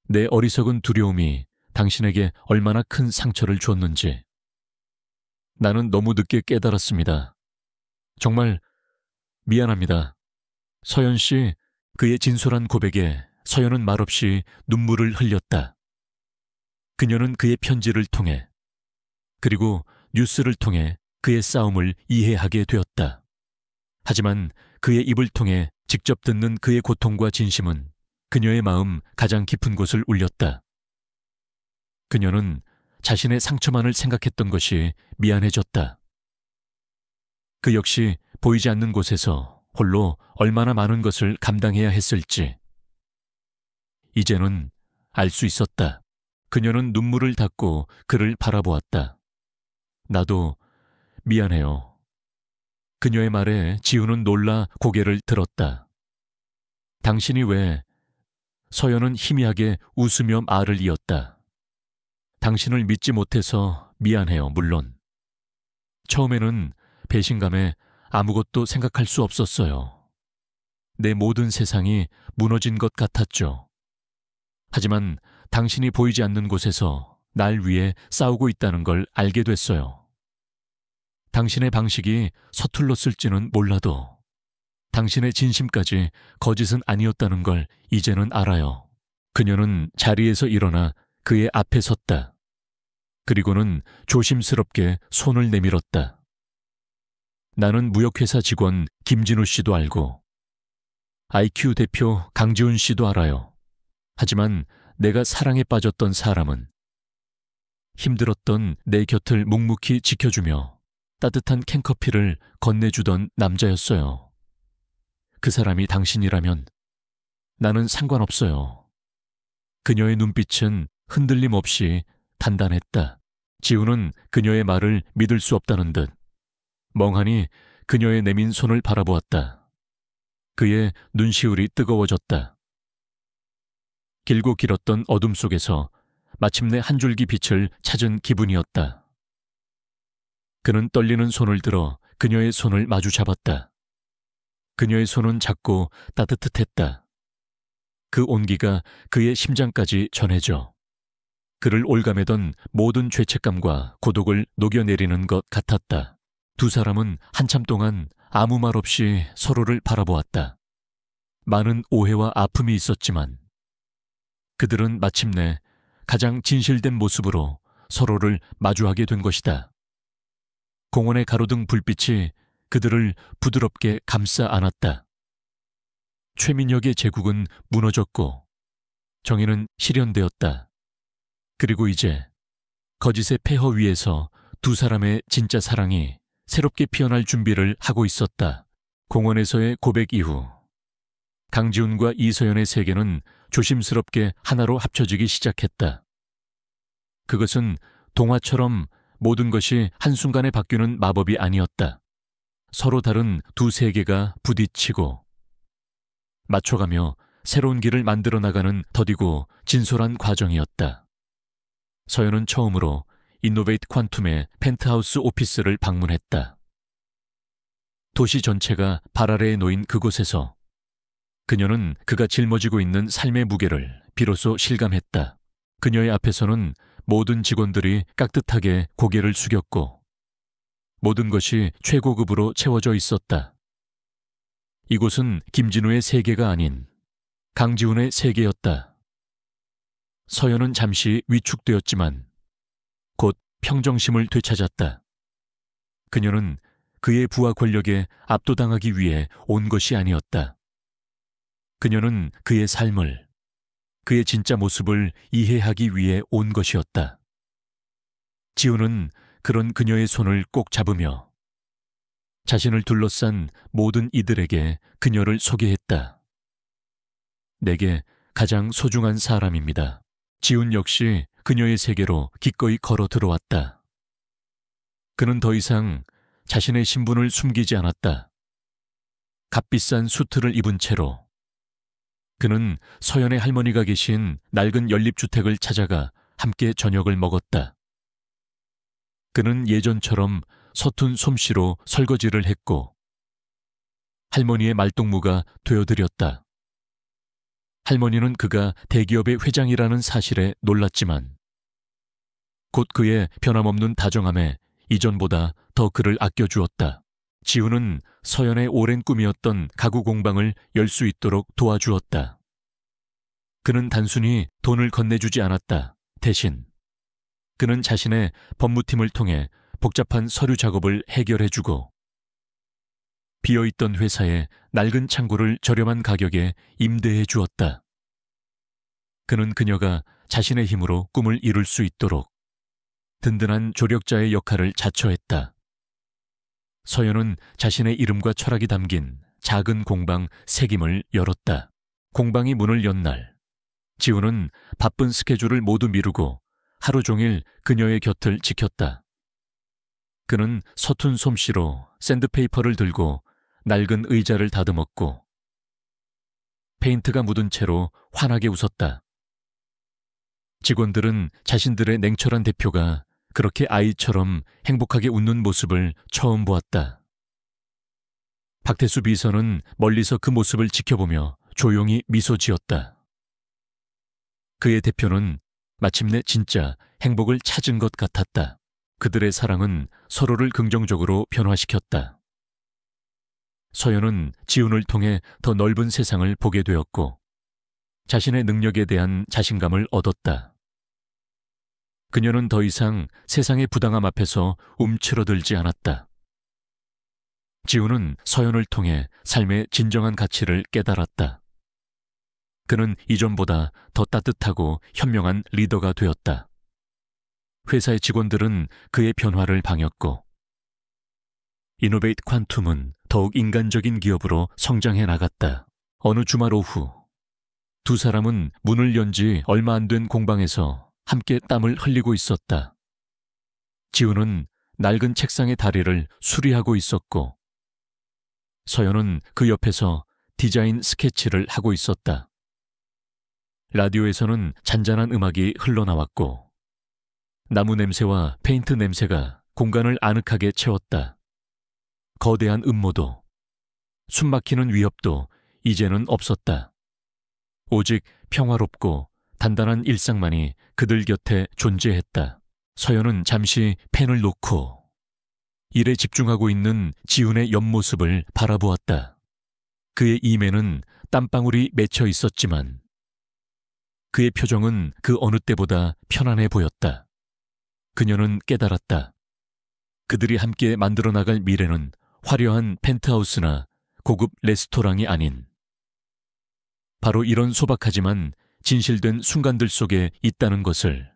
내 어리석은 두려움이 당신에게 얼마나 큰 상처를 줬는지 나는 너무 늦게 깨달았습니다. 정말 미안합니다. 서연 씨, 그의 진솔한 고백에 서연은 말없이 눈물을 흘렸다. 그녀는 그의 편지를 통해 그리고 뉴스를 통해 그의 싸움을 이해하게 되었다. 하지만 그의 입을 통해 직접 듣는 그의 고통과 진심은 그녀의 마음 가장 깊은 곳을 울렸다. 그녀는 자신의 상처만을 생각했던 것이 미안해졌다. 그 역시 보이지 않는 곳에서 홀로 얼마나 많은 것을 감당해야 했을지 이제는 알 수 있었다. 그녀는 눈물을 닦고 그를 바라보았다. 나도 미안해요. 그녀의 말에 지우는 놀라 고개를 들었다. 당신이 왜? 서연은 희미하게 웃으며 말을 이었다. 당신을 믿지 못해서 미안해요, 물론. 처음에는 배신감에 아무것도 생각할 수 없었어요. 내 모든 세상이 무너진 것 같았죠. 하지만 당신이 보이지 않는 곳에서 날 위해 싸우고 있다는 걸 알게 됐어요. 당신의 방식이 서툴렀을지는 몰라도 당신의 진심까지 거짓은 아니었다는 걸 이제는 알아요. 그녀는 자리에서 일어나 그의 앞에 섰다. 그리고는 조심스럽게 손을 내밀었다. 나는 무역회사 직원 김진우 씨도 알고 IQ 대표 강지훈 씨도 알아요. 하지만 내가 사랑에 빠졌던 사람은 힘들었던 내 곁을 묵묵히 지켜주며 따뜻한 캔커피를 건네주던 남자였어요. 그 사람이 당신이라면 나는 상관없어요. 그녀의 눈빛은 흔들림 없이 단단했다. 지우는 그녀의 말을 믿을 수 없다는 듯 멍하니 그녀의 내민 손을 바라보았다. 그의 눈시울이 뜨거워졌다. 길고 길었던 어둠 속에서 마침내 한 줄기 빛을 찾은 기분이었다. 그는 떨리는 손을 들어 그녀의 손을 마주 잡았다. 그녀의 손은 작고 따뜻했다. 그 온기가 그의 심장까지 전해져 그를 올가매던 모든 죄책감과 고독을 녹여내리는 것 같았다. 두 사람은 한참 동안 아무 말 없이 서로를 바라보았다. 많은 오해와 아픔이 있었지만 그들은 마침내 가장 진실된 모습으로 서로를 마주하게 된 것이다. 공원의 가로등 불빛이 그들을 부드럽게 감싸 안았다. 최민혁의 제국은 무너졌고 정의는 실현되었다. 그리고 이제 거짓의 폐허 위에서 두 사람의 진짜 사랑이 새롭게 피어날 준비를 하고 있었다. 공원에서의 고백 이후 강지훈과 이서연의 세계는 조심스럽게 하나로 합쳐지기 시작했다. 그것은 동화처럼 모든 것이 한순간에 바뀌는 마법이 아니었다. 서로 다른 두 세계가 부딪히고 맞춰가며 새로운 길을 만들어 나가는 더디고 진솔한 과정이었다. 서연은 처음으로 인노베이트 퀀툼의 펜트하우스 오피스를 방문했다. 도시 전체가 발 아래에 놓인 그곳에서 그녀는 그가 짊어지고 있는 삶의 무게를 비로소 실감했다. 그녀의 앞에서는 모든 직원들이 깍듯하게 고개를 숙였고 모든 것이 최고급으로 채워져 있었다. 이곳은 김진우의 세계가 아닌 강지훈의 세계였다. 서연은 잠시 위축되었지만 곧 평정심을 되찾았다. 그녀는 그의 부와 권력에 압도당하기 위해 온 것이 아니었다. 그녀는 그의 삶을, 그의 진짜 모습을 이해하기 위해 온 것이었다. 지우는 그런 그녀의 손을 꼭 잡으며 자신을 둘러싼 모든 이들에게 그녀를 소개했다. 내게 가장 소중한 사람입니다. 지훈 역시 그녀의 세계로 기꺼이 걸어 들어왔다. 그는 더 이상 자신의 신분을 숨기지 않았다. 값비싼 수트를 입은 채로 그는 서연의 할머니가 계신 낡은 연립주택을 찾아가 함께 저녁을 먹었다. 그는 예전처럼 서툰 솜씨로 설거지를 했고 할머니의 말동무가 되어드렸다. 할머니는 그가 대기업의 회장이라는 사실에 놀랐지만 곧 그의 변함없는 다정함에 이전보다 더 그를 아껴주었다. 지우는 서연의 오랜 꿈이었던 가구 공방을 열 수 있도록 도와주었다. 그는 단순히 돈을 건네주지 않았다. 대신 그는 자신의 법무팀을 통해 복잡한 서류 작업을 해결해주고 비어있던 회사에 낡은 창고를 저렴한 가격에 임대해 주었다. 그는 그녀가 자신의 힘으로 꿈을 이룰 수 있도록 든든한 조력자의 역할을 자처했다. 서연은 자신의 이름과 철학이 담긴 작은 공방 세김을 열었다. 공방이 문을 연 날, 지우는 바쁜 스케줄을 모두 미루고 하루 종일 그녀의 곁을 지켰다. 그는 서툰 솜씨로 샌드페이퍼를 들고 낡은 의자를 다듬었고 페인트가 묻은 채로 환하게 웃었다. 직원들은 자신들의 냉철한 대표가 그렇게 아이처럼 행복하게 웃는 모습을 처음 보았다. 박태수 비서는 멀리서 그 모습을 지켜보며 조용히 미소 지었다. 그의 대표는 마침내 진짜 행복을 찾은 것 같았다. 그들의 사랑은 서로를 긍정적으로 변화시켰다. 서연은 지훈을 통해 더 넓은 세상을 보게 되었고 자신의 능력에 대한 자신감을 얻었다. 그녀는 더 이상 세상의 부당함 앞에서 움츠러들지 않았다. 지훈은 서연을 통해 삶의 진정한 가치를 깨달았다. 그는 이전보다 더 따뜻하고 현명한 리더가 되었다. 회사의 직원들은 그의 변화를 방했고 이노베이트 퀀툼은 더욱 인간적인 기업으로 성장해 나갔다. 어느 주말 오후 두 사람은 문을 연 지 얼마 안 된 공방에서 함께 땀을 흘리고 있었다. 지훈은 낡은 책상의 다리를 수리하고 있었고 서연은 그 옆에서 디자인 스케치를 하고 있었다. 라디오에서는 잔잔한 음악이 흘러나왔고 나무 냄새와 페인트 냄새가 공간을 아늑하게 채웠다. 거대한 음모도 숨막히는 위협도 이제는 없었다. 오직 평화롭고 단단한 일상만이 그들 곁에 존재했다. 서연은 잠시 펜을 놓고 일에 집중하고 있는 지훈의 옆모습을 바라보았다. 그의 임에는 땀방울이 맺혀 있었지만 그의 표정은 그 어느 때보다 편안해 보였다. 그녀는 깨달았다. 그들이 함께 만들어 나갈 미래는 화려한 펜트하우스나 고급 레스토랑이 아닌 바로 이런 소박하지만 진실된 순간들 속에 있다는 것을.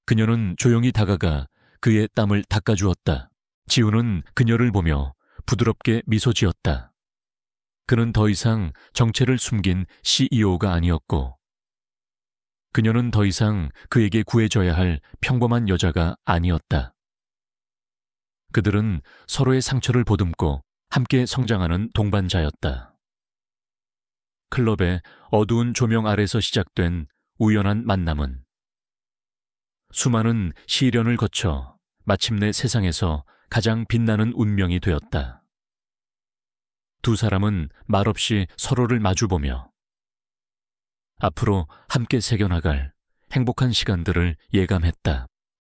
그녀는 조용히 다가가 그의 땀을 닦아주었다. 지훈은 그녀를 보며 부드럽게 미소 지었다. 그는 더 이상 정체를 숨긴 CEO가 아니었고 그녀는 더 이상 그에게 구해줘야 할 평범한 여자가 아니었다. 그들은 서로의 상처를 보듬고 함께 성장하는 동반자였다. 클럽의 어두운 조명 아래서 시작된 우연한 만남은 수많은 시련을 거쳐 마침내 세상에서 가장 빛나는 운명이 되었다. 두 사람은 말없이 서로를 마주보며 앞으로 함께 새겨나갈 행복한 시간들을 예감했다.